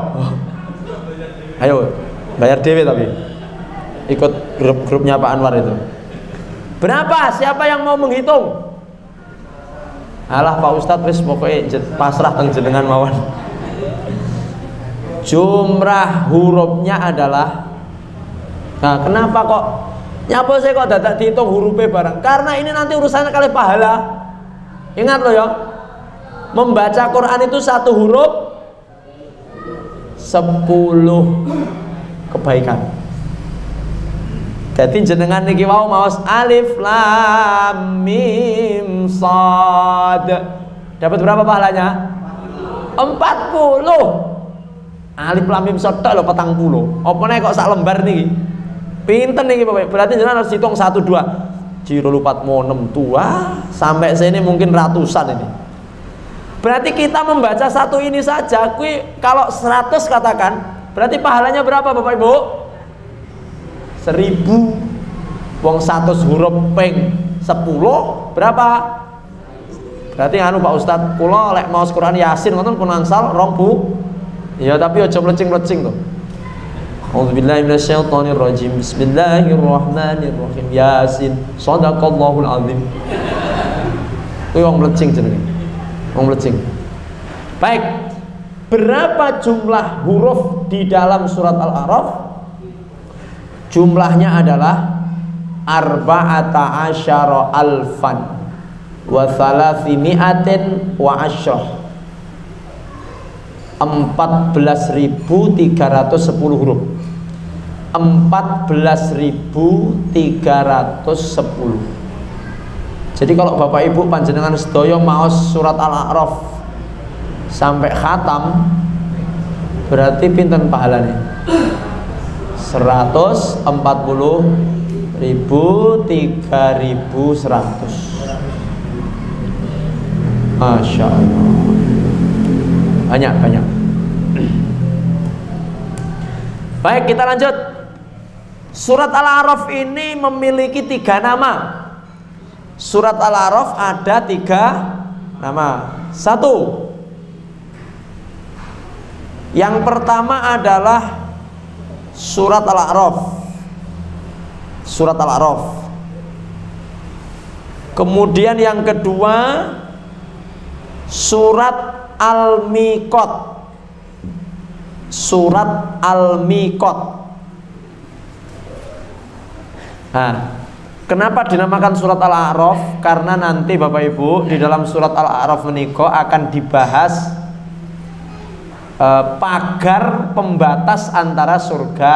Ayo bayar dewe tapi ikut grupnya Pak Anwar itu. Berapa? Siapa yang mau menghitung? Alah Pak Ustadz wis pokoknya pasrah teng jenengan mawon. Jumlah hurufnya adalah, nah kenapa kok nyapa saya kok dadak dihitung hurufnya barang? Karena ini nanti urusannya kali pahala. Ingat loh ya, membaca Quran itu satu huruf 10 kebaikan. Jadi jenengan niki wau maos alif lam mim shad. Dapat berapa pahalanya? 40. Alif lam mim shad tok lho 40. Apa nek kok sak lembar niki? Pinten niki Bapak? Berarti jenengan harus hitung 1 2. Jiro lupat mo 6 tua sampai sini mungkin ratusan ini. Berarti kita membaca satu ini saja, kalau 100 katakan, berarti pahalanya berapa Bapak Ibu? 1000. Wong 100 huruf ping 10 berapa? Berarti anu Pak Ustadz, kula lek mau Quran Yasin ngoten pun angsal 20. Ya tapi aja mlecing-mlecing to. A'udzubillahi minasyaitonirrajim. Bismillahirrahmanirrahim. Yasin. Shadaqallahul azim. Kuwi wong mlecing jenenge. Wong mlecing. Baik. Berapa jumlah huruf di dalam surat Al-A'raf? Jumlahnya adalah arba'ata asyara alfan wa thalathimi'atin wa asyrah. 14.310 huruf. 14.310. Jadi kalau Bapak Ibu panjenengan sedaya maos surat Al-A'raf sampai khatam, berarti pinten pahalane? 140.000 3.100. Masya Allah, banyak. Baik, kita lanjut. Surat Al-A'raf ini memiliki 3 nama. Surat Al-A'raf ada 3 nama. 1. Yang pertama adalah surat Al-A'raf. Surat Al-A'raf. Kemudian yang kedua surat Al-Miqat. Surat Al-Miqat. Nah, kenapa dinamakan surat Al-A'raf? Karena nanti Bapak Ibu di dalam surat Al-A'raf menika akan dibahas pagar pembatas antara surga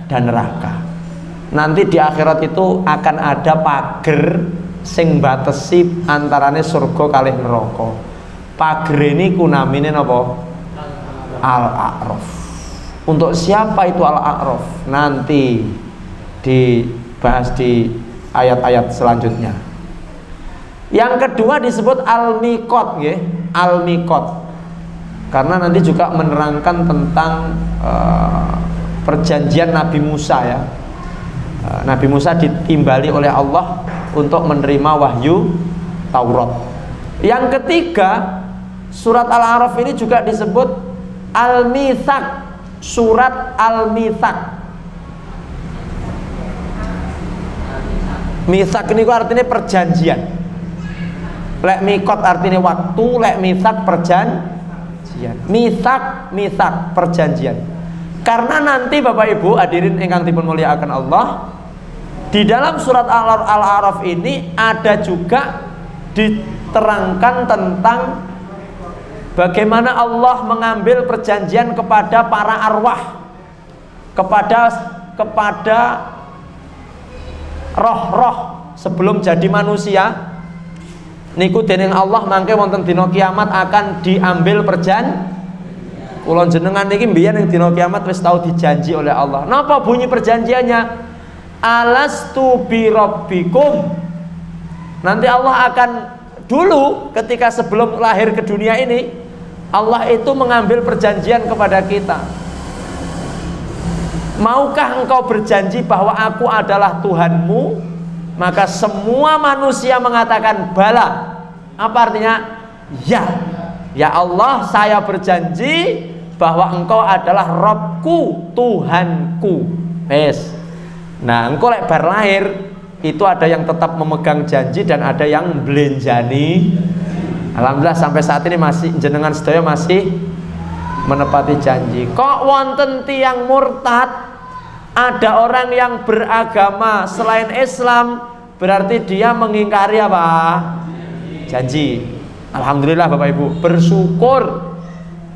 dan neraka. Nanti di akhirat itu akan ada pagar sing batesi antarane surga kalih neraka. Pager ini kunamine napa? Al-A'raf. Untuk siapa itu Al-A'raf? Nanti dibahas di ayat-ayat selanjutnya. Yang kedua disebut Al-Miqat, nggih. Al-Miqat. Karena nanti juga menerangkan tentang perjanjian Nabi Musa ya. Nabi Musa ditimbali oleh Allah untuk menerima wahyu Taurat. Yang ketiga, surat Al-A'raf ini juga disebut Al-Mitsaq. Surat Al-Mitsaq. Mitsaq ini artinya perjanjian. Lek miqat artinya waktu, lek mitsaq perjanjian. Mitsaq perjanjian. Karena nanti Bapak Ibu hadirin ingkang dipun mulyakaken Allah, di dalam surat Al-A'raf ini ada juga diterangkan tentang bagaimana Allah mengambil perjanjian kepada para arwah, kepada roh-roh sebelum jadi manusia. Niku dening Allah mangke wonten dina kiamat akan diambil perjanjian. Kula jenengan niki mbiyen ing dina kiamat wis tau dijanji oleh Allah. Napa bunyi perjanjiannya? Alastu bi rabbikum. Nanti Allah akan dulu ketika sebelum lahir ke dunia ini, Allah itu mengambil perjanjian kepada kita. Maukah engkau berjanji bahwa aku adalah Tuhanmu? Maka semua manusia mengatakan bala. Apa artinya? Ya. Ya Allah, saya berjanji bahwa engkau adalah Robku, Tuhanku. Yes. Nah, engkau lek bar lahir itu ada yang tetap memegang janji dan ada yang belenjani. Alhamdulillah sampai saat ini masih jenengan sedaya masih menepati janji. Kok wonten tiyang murtad, ada orang yang beragama selain Islam, berarti dia mengingkari apa? Janji. Alhamdulillah Bapak Ibu, bersyukur.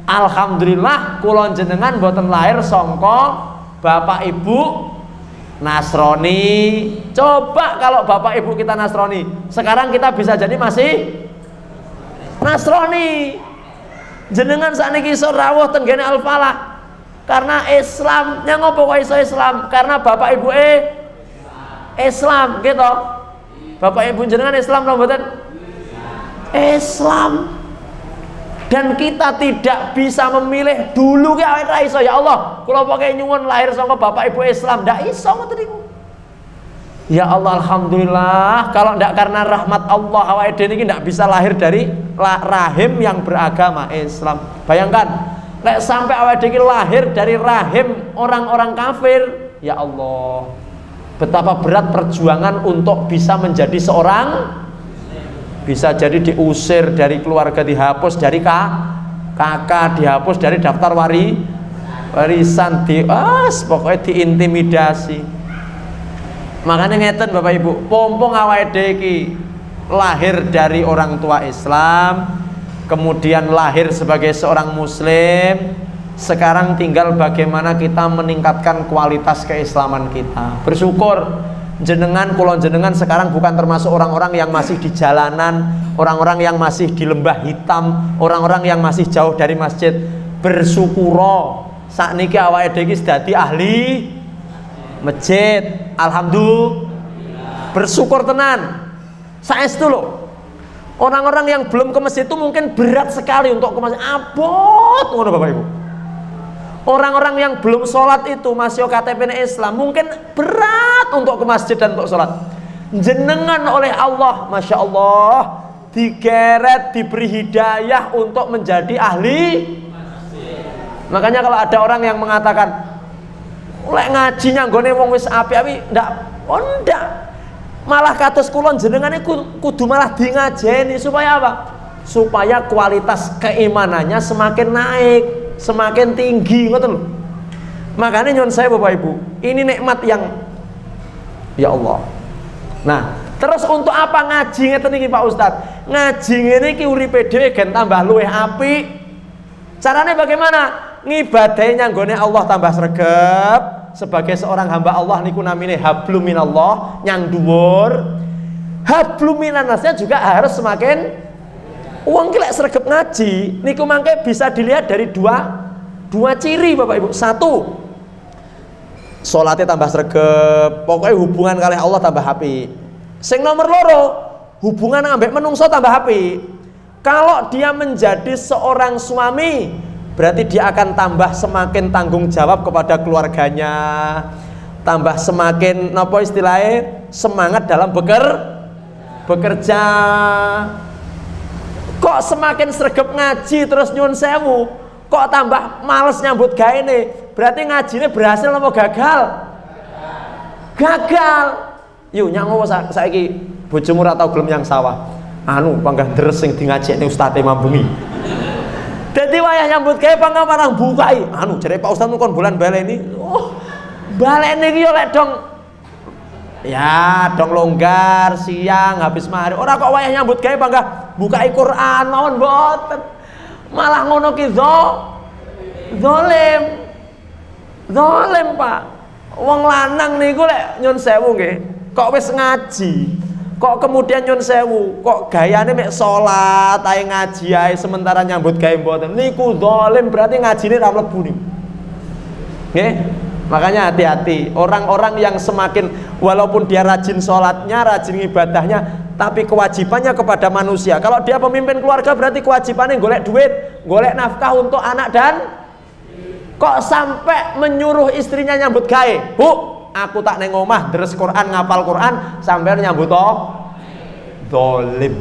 Alhamdulillah kula jenengan boten lahir sangka Bapak Ibu Nasrani. Coba kalau Bapak Ibu kita Nasrani, sekarang kita bisa jadi masih Nasrani. Jenengan sakniki iso rawuh tenggene Al-Falah karena Islam. Yang ngopo kok iso Islam? Karena Bapak Ibu Islam gitu. Bapak Ibu jenengan Islam napa mboten? Islam. Dan kita tidak bisa memilih dulu ki awake ra iso. Ya Allah, kula pokoke nyuwun lahir saka Bapak Ibu Islam. Ndak iso ngoten niku. Ya Allah, alhamdulillah, kalau tidak karena rahmat Allah awake dhewe ini tidak bisa lahir dari rahim yang beragama Islam. Bayangkan, nek sampai awake dhewe lahir dari rahim orang-orang kafir, ya Allah, betapa berat perjuangan untuk bisa menjadi seorang, bisa jadi diusir dari keluarga, dihapus dari kakak, dihapus dari daftar warisan, pokoknya diintimidasi. Makanya ngeten Bapak Ibu, pompong awake dhewe iki lahir dari orang tua Islam, kemudian lahir sebagai seorang muslim. Sekarang tinggal bagaimana kita meningkatkan kualitas keislaman kita. Bersyukur jenengan, kula jenengan sekarang bukan termasuk orang-orang yang masih di jalanan, orang-orang yang masih di lembah hitam, orang-orang yang masih jauh dari masjid. Bersyukur sakniki awake dhewe iki dadi ahli masjid. Alhamdulillah, bersyukur tenan. Saestu loh. Orang-orang yang belum ke masjid itu mungkin berat sekali untuk ke masjid. Abot ngono Bapak Ibu. Orang-orang yang belum sholat itu masih KTP Islam mungkin berat untuk ke masjid dan untuk sholat. Jenengan oleh Allah, masya Allah, digeret, diberi hidayah untuk menjadi ahli. Makanya kalau ada orang yang mengatakan lek ngaji nyanggone wong wis api-api, ndak, malah kados kula jenengan kudu malah di ngajeni supaya apa? Supaya kualitas keimanannya semakin naik, semakin tinggi, ngoten lho. Makanya nyuwun saya Bapak Ibu, ini nikmat yang ya Allah. Nah, terus untuk apa ngaji ngeten iki Pak Ustadz? Ngaji ngene iki uripe dhewe gen tambah luwih apik. Carane bagaimana? Ngibadahi nyanggone Allah tambah sregep. Sebagai seorang hamba Allah niku namine hablum minallah, nyang dhuwur. Hablum minannasnya juga harus semakin uang ki lek sregep ngaji niku mangke bisa dilihat dari dua ciri Bapak Ibu. Satu, salatnya tambah sregep, pokoknya hubungan kali Allah tambah apik. Sing nomor loro, hubungan ambek menungso tambah apik. Kalau dia menjadi seorang suami, berarti dia akan tambah semakin tanggung jawab kepada keluarganya, tambah semakin napa istilahnya semangat dalam bekerja. Kok semakin sregep ngaji terus nyuwun sewu, kok tambah males nyambut gawe nih? Berarti ngajinya berhasil apa gagal? Gagal. Yuk nyangowo saiki bojomu ora tau gelem yang sawah. Anu panggah deres sing di ngajekne ustaze mambungi. Jadi wayah nyambut gawe pangamarang bukai. Anu jare Pak Ustaz kon bulan baleni. Oh, baleni iki yo lek dong. Ya, dong longgar siang habis maghrib. Ora kok wayah nyambut gawe panggah bukai Quran mawon mboten. Malah ngono ki zalim. Zalim, Pak. Wong lanang niku lek nyun sewu nggih, kok wis ngaji. Kok kemudian nyun sewu, kok gayane mek salat ae ngaji ae sementara nyambut gawe mboten. Niku zalim, berarti ngajine ra mlebu niku. Nggih? Makanya hati-hati, orang-orang yang semakin walaupun dia rajin sholatnya, rajin ibadahnya, tapi kewajibannya kepada manusia. Kalau dia pemimpin keluarga berarti kewajibannya golek duit, golek nafkah untuk anak dan kok sampai menyuruh istrinya nyambut gawe. Bu, aku tak neng omah deres Quran, ngapal Quran, sampai nyambut zalim.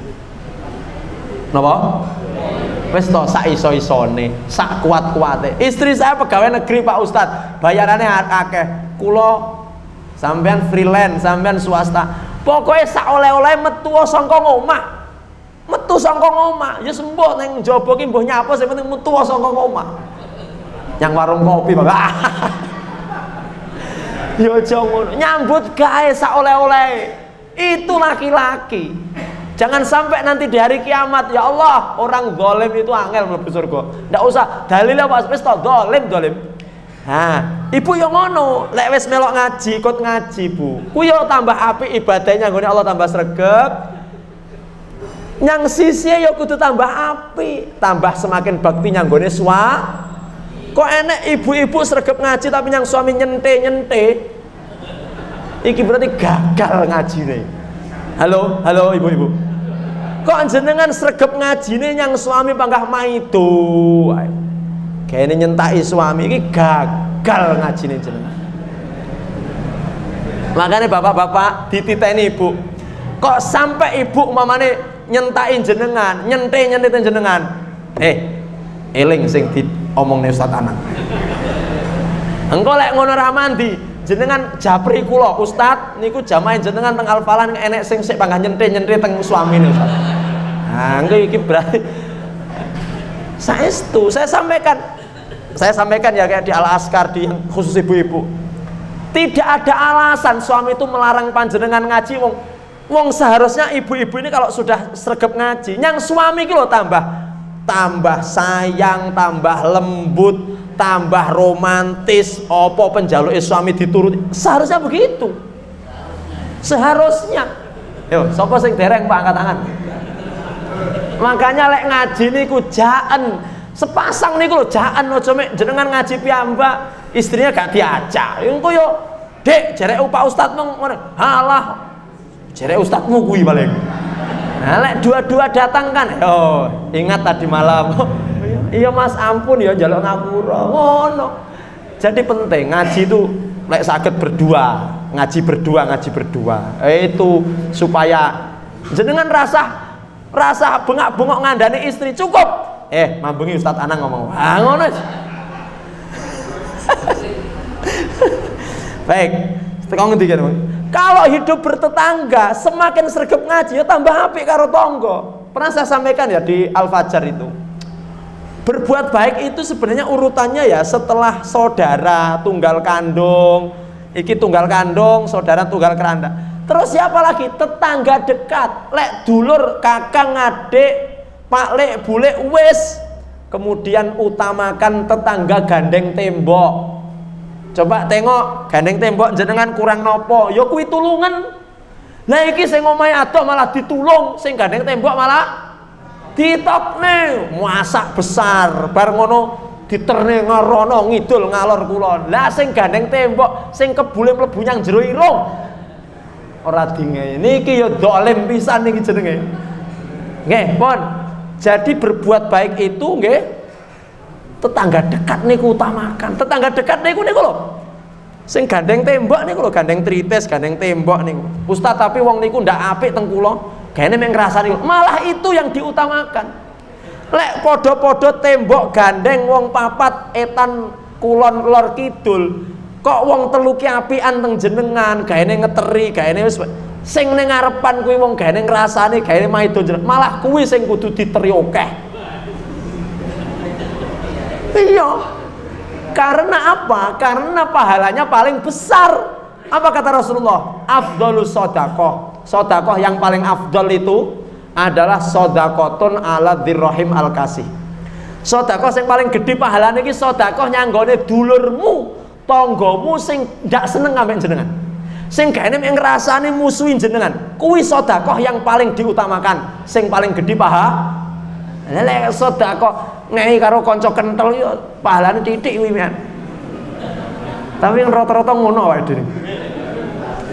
Napa? Wis to sak iso-isone, sak kuat-kuate. Istri saya pegawai negeri Pak Ustad, bayarannya akeh. Kula sampean freelance, sampean swasta. Pokoknya sak oleh-oleh metu saka omah. Metu saka omah, ya sembuh ning njaba ki mbuh nyapa sing penting metu saka omah. Yang warung kopi, Pak. Ya aja ngono. Nyambut gawe sak oleh-oleh. Itu laki-laki. Jangan sampai nanti di hari kiamat, ya Allah, orang zalim itu angel mlebu surga. Ndak usah dalile Pak, wis to zalim. Nah, ibu yang ngono, lek wis melok ngaji, ikut ngaji, Bu. Ku yo tambah apik ibadahnya nggone Allah tambah sregep. Nyang sisi yo kudu tambah apik, tambah semakin bakti nyanggone Kok enek ibu-ibu sregep ngaji tapi yang suami nyente. Iki berarti gagal ngajine. Halo ibu-ibu. Kok jenengan sregep ngajine yang suami panggah maido. Kayaknya nyentai suami iki gagal ngajine jenengan. Makanya bapak-bapak dititeni ibu. Kok sampai ibu umpamane nyentain jenengan, nyentin jenengan. Eling sing diomongne Ustaz Anang. Engko lek ngono ra mandi, jenengan japri kula, Ustaz niku jamaah jenengan teng Al-Falah enek sing sik panggah nyentin teng suamine Ustaz. Nah, engko iki berarti saestu saya sampaikan ya kayak di Al-Askar di yang khusus ibu-ibu. Tidak ada alasan suami itu melarang panjenengan ngaji wong seharusnya ibu-ibu ini kalau sudah sregep ngaji, yang suami iki lho tambah sayang, tambah lembut, tambah romantis, apa penjaluke suami dituruti. Seharusnya begitu. Seharusnya. Yo, sapa sing dereng Pak angkat tangan. Makanya lek ngaji niku jaan, sepasang niku lho jaan aja mek jenengan ngaji piyambak, istrinya gak diajak. Engko yo, Dek, jerek Pak Ustadzmu ngono. Halah. Jerek ustadzmu kuwi paling. Nah, lek dua-dua datang kan, ingat tadi malam. Iya Mas, ampun ya njaluk ngapura. Ngono. Jadi penting ngaji itu lek saged berdua, ngaji berdua. Itu supaya jenengan rasa bengak-bengok ngandani istri cukup. Mambengi Ustaz Anang ngomong. Ah ngono. Baik, tekan ngendi kan, kalau hidup bertetangga semakin sregep ngaji ya tambah apik karo tangga. Pernah saya sampaikan ya di Al-Fajar itu. Berbuat baik itu sebenarnya urutannya ya setelah saudara tunggal kandung, iki tunggal kandung, saudara tunggal keranda. Terus siapa lagi? Tetangga dekat, lek dulur, kakang, adik, pak lek, bule, wis. Kemudian utamakan tetangga gandeng tembok. Coba tengok gandeng tembok jenengan kurang nopo, ya kuwi tulungan. Lah iki sing omahe adoh malah ditulung, sing gandeng tembok malah ditokne. Masak besar bar ngono diterne ngarono ngidul ngalor kulon. Lah sing gandeng tembok sing kebule mlebu nyang jero irung ora dinge. Niki ya dolim pisan niki jenenge. Nggih, pun. Jadi berbuat baik itu nggih tetangga dekat niku utamakan. Tetangga dekat niku lho. Sing gandeng tembok niku lho, gandeng tritis, gandeng tembok niku. Ustaz tapi wong niku ndak apik teng kula. Gene mek ngrasani malah itu yang diutamakan. Lek podo-podo tembok gandeng wong papat etan kulon lor kidul, kok wong telu ki apian teng jenengan, gaene ngeteri, gaene wis sing ning ngarepan kuwi wong gaene ngrasani, gaene maido jeneng. Malah kuwi sing kudu diteri akeh. Iya. Karena apa? Karena pahalanya paling besar. Apa kata Rasulullah? Afdhalus shadaqah. Sedekah yang paling afdol itu adalah sedekahun ala dzirrahim al-kasih. Sedekah yang paling gede pahalane iki sedekah nyanggone dulurmu, tanggamu sing ndak seneng ambek jenengan. Sing gaene mek ngrasani musuhin jenengan. Kuwi sedekah yang paling diutamakan, sing paling gede paha. Lek sedekah ngehi karo kanca kentel yo pahalane titik kuwi men. Tapi yang rata-rata ngono wae dene.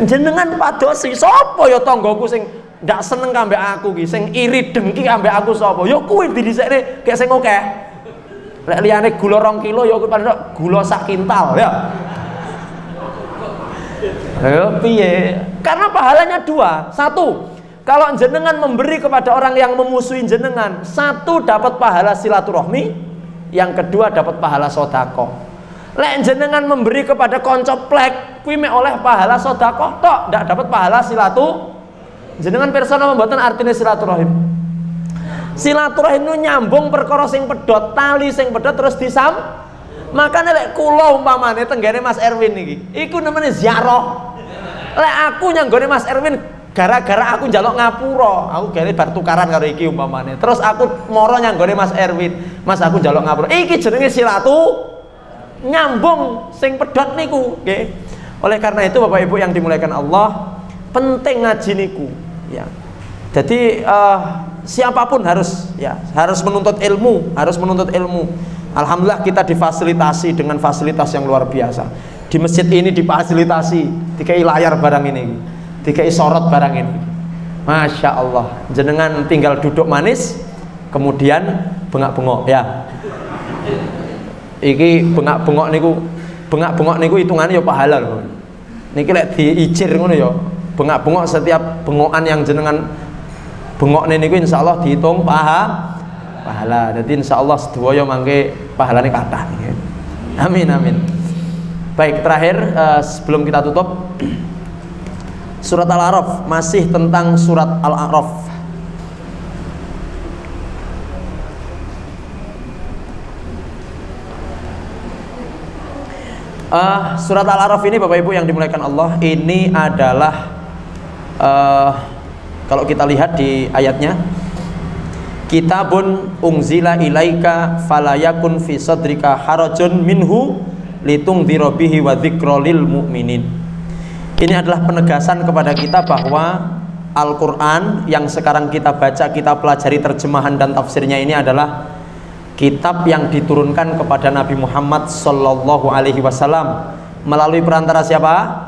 Jenengan padosi sapa ya tanggaku sing ndak seneng ambek aku ki, sing iri dengki ambek aku sapa? Ya kuwi didhisikne gek sing akeh. Lek liyane gula 2 kilo ya kuwi paling gula sak kintal ya. Piye? Karena pahalanya 2. 1, kalau jenengan memberi kepada orang yang memusuhi jenengan, 1 dapat pahala silaturahmi, yang kedua dapat pahala sedekah. Lek jenengan memberi kepada konco plek, kuwi mek oleh pahala sedekah tok, ndak dapat pahala silatu. Jenengan persona mboten artine silaturahim. Silaturahim itu nyambung perkara sing pedhot, tali sing pedhot terus disam. Makane lek kula umpamane tenggene Mas Erwin iki, iku namanya ziarah. Lek aku nyanggone Mas Erwin gara-gara aku njaluk ngapura, aku gene bar tukaran karo iki umpamane. Terus aku moro nyanggone Mas Erwin, Mas aku njaluk ngapura. Iki jenenge silatu nyambung sing pedhot niku nggih. Oleh karena itu Bapak Ibu yang dimuliakan Allah, penting ngaji niku ya. Jadi siapapun harus menuntut ilmu, Alhamdulillah kita difasilitasi dengan fasilitas yang luar biasa. Di masjid ini difasilitasi, dikai layar barang ini, dikai sorot barang ini. Masya Allah, jenengan tinggal duduk manis, kemudian bengak-bengok ya. Iki bengak-bengok niku hitungannya ya pahala loh. Niki lek diijir ngono ya. Bengak-bengok setiap bengokan yang jenengan bengokne niku insyaallah dihitung pahala. Jadi insyaallah sedaya mangke pahalane kathah niki. Amin amin. Baik, terakhir sebelum kita tutup, surat Al-A'raf, masih tentang surat Al-A'raf. Surat Al-A'raf ini Bapak Ibu yang dimuliakan Allah, ini adalah kalau kita lihat di ayatnya, kitabun unzila ilaika falayakun fi sadrika harajun minhu litungdhira bihi wa dzikra lil mu'minin. Ini adalah penegasan kepada kita bahwa Al-Quran yang sekarang kita baca, kita pelajari terjemahan dan tafsirnya ini adalah kitab yang diturunkan kepada Nabi Muhammad Sallallahu Alaihi Wasallam melalui perantara siapa?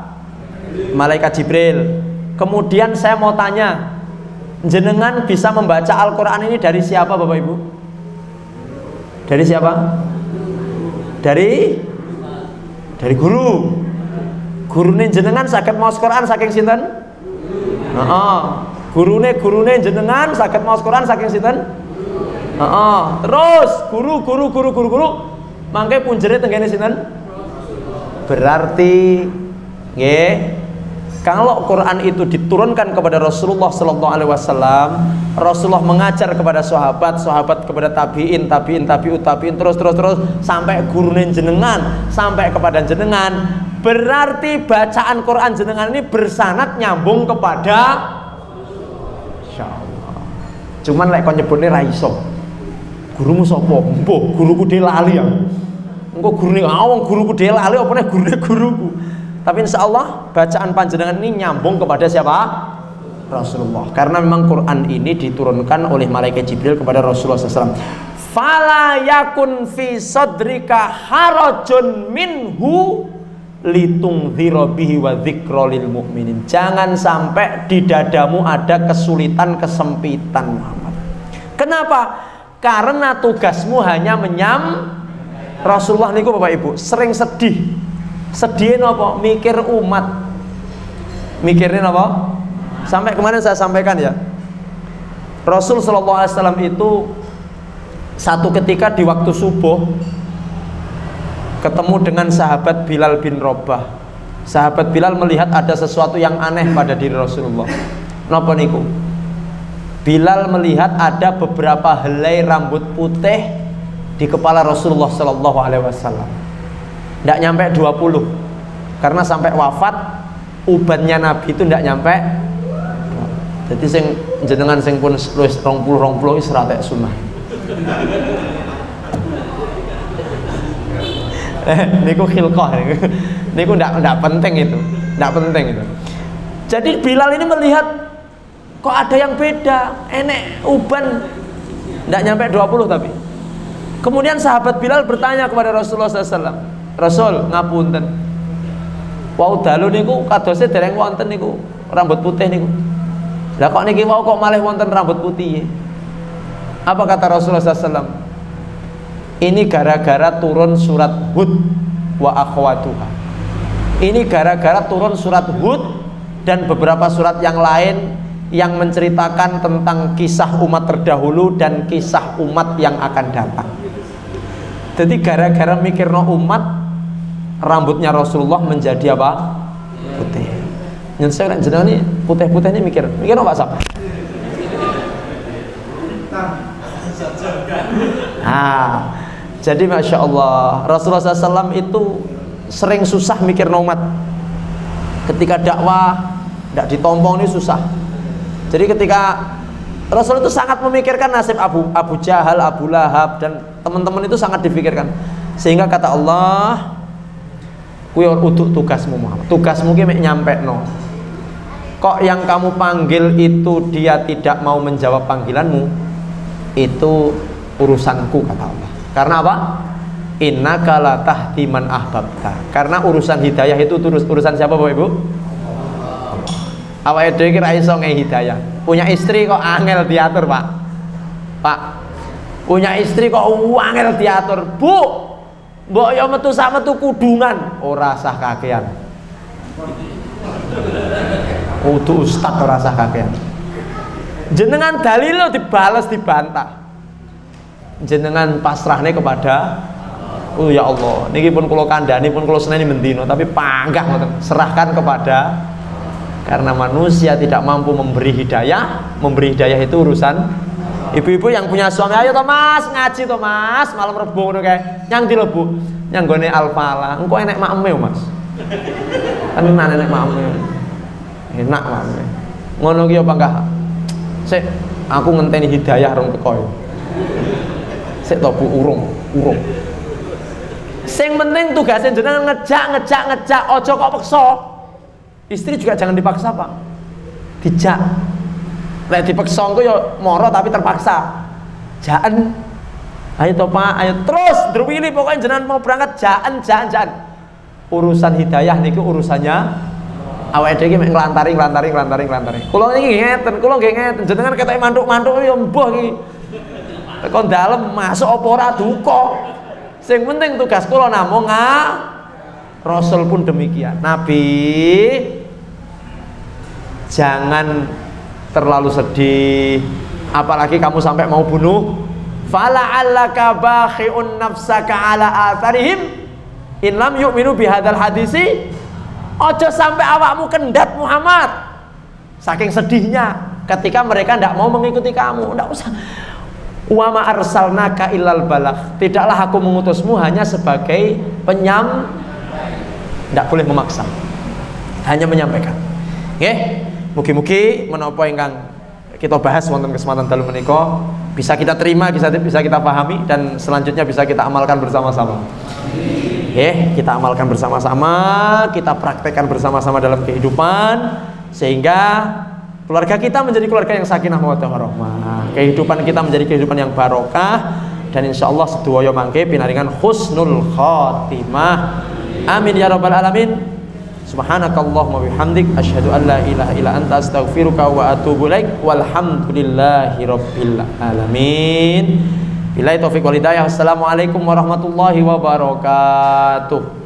Malaikat Jibril. Kemudian saya mau tanya, jenengan bisa membaca Al-Quran ini dari siapa Bapak Ibu? Dari siapa? Dari guru. Gurune jenengan saged maos Quran saking sinten? Gurune jenengan saged maos Quran saking sinten? Terus guru mangke punjere tenggene sinten? Berarti nggih, kalau Quran itu diturunkan kepada Rasulullah sallallahu alaihi wasallam, Rasulullah mengajar kepada sahabat kepada tabi'in, terus sampai gurune jenengan, sampai kepada jenengan, berarti bacaan Quran jenengan ini bersanad nyambung kepada insyaallah. Cuman lek kon nyebutne ra iso. Gurumu sapa? Mbah, guruku dhewe lali ya. Engko gurune awong guruku dhewe lali opone gurune guruku. Tapi insyaallah bacaan panjenengan ini nyambung kepada siapa? Rasulullah. Karena memang Quran ini diturunkan oleh malaikat Jibril kepada Rasulullah SAW. Fala yakun fi sadrika harajun minhu litungdhira bihi wa dzikra lil mu'minin. Jangan sampai di dadamu ada kesulitan, kesempitan Muhammad. Kenapa? Karena tugasmu hanya Rasulullah niku Bapak Ibu sering sedih. Sedih napa? Mikir umat. Mikirin apa? Sampai kemarin saya sampaikan ya. Rasul sallallahu alaihi wasallam itu satu ketika di waktu subuh ketemu dengan sahabat Bilal bin Rabah. Sahabat Bilal melihat ada sesuatu yang aneh pada diri Rasulullah. Napa niku? Bilal melihat ada beberapa helai rambut putih di kepala Rasulullah sallallahu alaihi wasallam. Tidak nyampe 20. Karena sampai wafat ubannya Nabi itu tidak nyampe. Jadi sing jenengan sing pun wis 20 wis ra tek sunah. Niku khilqah niku ndak penting itu. Ndak penting itu. Jadi Bilal ini melihat kok ada yang beda, enek uban ndak nyampe 20 tapi. Kemudian sahabat Bilal bertanya kepada Rasulullah SAW, Rasul ngapunten, wau dalu niku kadose dereng wonten niku rambut putih niku. Lah kok niki wau kok malih wonten rambut putih. Apa kata Rasulullah SAW? Ini gara-gara turun surat Hud wa akhwatuha. Ini gara-gara turun surat Hud dan beberapa surat yang lain yang menceritakan tentang kisah umat terdahulu dan kisah umat yang akan datang. Jadi gara-gara mikirno umat, rambutnya Rasulullah menjadi apa? Putih. Yang saya jenengan ini putih-putih ini mikir apa Sab? Jadi Masya Allah Rasulullah SAW itu sering susah mikir umat. Ketika dakwah tidak ditompong ini susah. Jadi ketika Rasul itu sangat memikirkan nasib Abu Jahal, Abu Lahab dan teman-teman itu sangat dipikirkan. Sehingga kata Allah, kuwi untuk tugasmu Muhammad. Tugasmu ki mek nyampekno. Kok yang kamu panggil itu dia tidak mau menjawab panggilanmu, itu urusanku kata Allah. Karena apa? Innaka la tahdi man ahbabta. Karena urusan hidayah itu urusan siapa Bapak Ibu? Awake dhewe kira iso ngehi hidayah. Punya istri kok angel diatur, Pak. Pak. Punya istri kok angel diatur. Bu, mbok yo metu sak metu kudungan, ora sah kakean. Kudu ustad ora usah kakean. Jenengan dalil dibales dibantah. Jenengan pasrahne kepada oh ya Allah, niki pun kula kandhani pun kula seneni mendino tapi panggah ngoten. Serahkan kepada, karena manusia tidak mampu memberi hidayah. Memberi hidayah itu urusan ibu-ibu yang punya suami. Ayo to Mas, ngaji to Mas, malam Rebo ngono kae. Nyang ndi lho Bu? Nyang gone Alfala. Engko enek makme Mas. Tenan enek makme. Enak makme. Ngono ki apa enggak? Sik, aku ngenteni hidayah rong teko. Sik to Bu, urung. Sing penting tugasnya jenengan ngejak, ojo kok paksa. Istri juga jangan dipaksa Pak. Dijak. Lek dipaksa engko ya moro tapi terpaksa. Jaan. Ayo to Pak, ayo terus ndruwili pokoknya jenengan mau berangkat jaan. Urusan hidayah niku urusannya awake dhewe mek nglantari. Kula niki nggih ngeten, jenengan ketoke mantuk-mantuk ya mbuh iki. Teko dalem masuk apa ora duka. Sing penting tugas kula namung Rasul pun demikian. Nabi jangan terlalu sedih, apalagi kamu sampai mau bunuh. Fala'allaka bakhi'un nafsaka ala atharihim in lam yu'minu bihadzal hadisi. Ojo sampai awakmu kendat Muhammad saking sedihnya ketika mereka tidak mau mengikuti kamu. Tidak usah. Wa ma arsalnaka illal balagh. Tidaklah aku mengutusmu hanya sebagai tidak boleh memaksa, hanya menyampaikan. Nggih, mugi-mugi menapa ingkang kita bahas wonten kesempatan dalu menika bisa kita terima, bisa kita pahami, dan selanjutnya bisa kita amalkan bersama-sama. Kita amalkan bersama-sama, kita praktekkan bersama-sama dalam kehidupan, sehingga keluarga kita menjadi keluarga yang sakinah mawaddah warahmah, kehidupan kita menjadi kehidupan yang barokah, dan insyaallah sedaya mangke pinaringan husnul khotimah. Amin ya rabbal alamin. Subhanakallahumma bihamdik asyhadu an la ilaha illa anta astaghfiruka wa atubu ilaik. Walhamdulillahi rabbil alamin. Billahi taufiq wal hidayah. Assalamualaikum warahmatullahi wabarakatuh.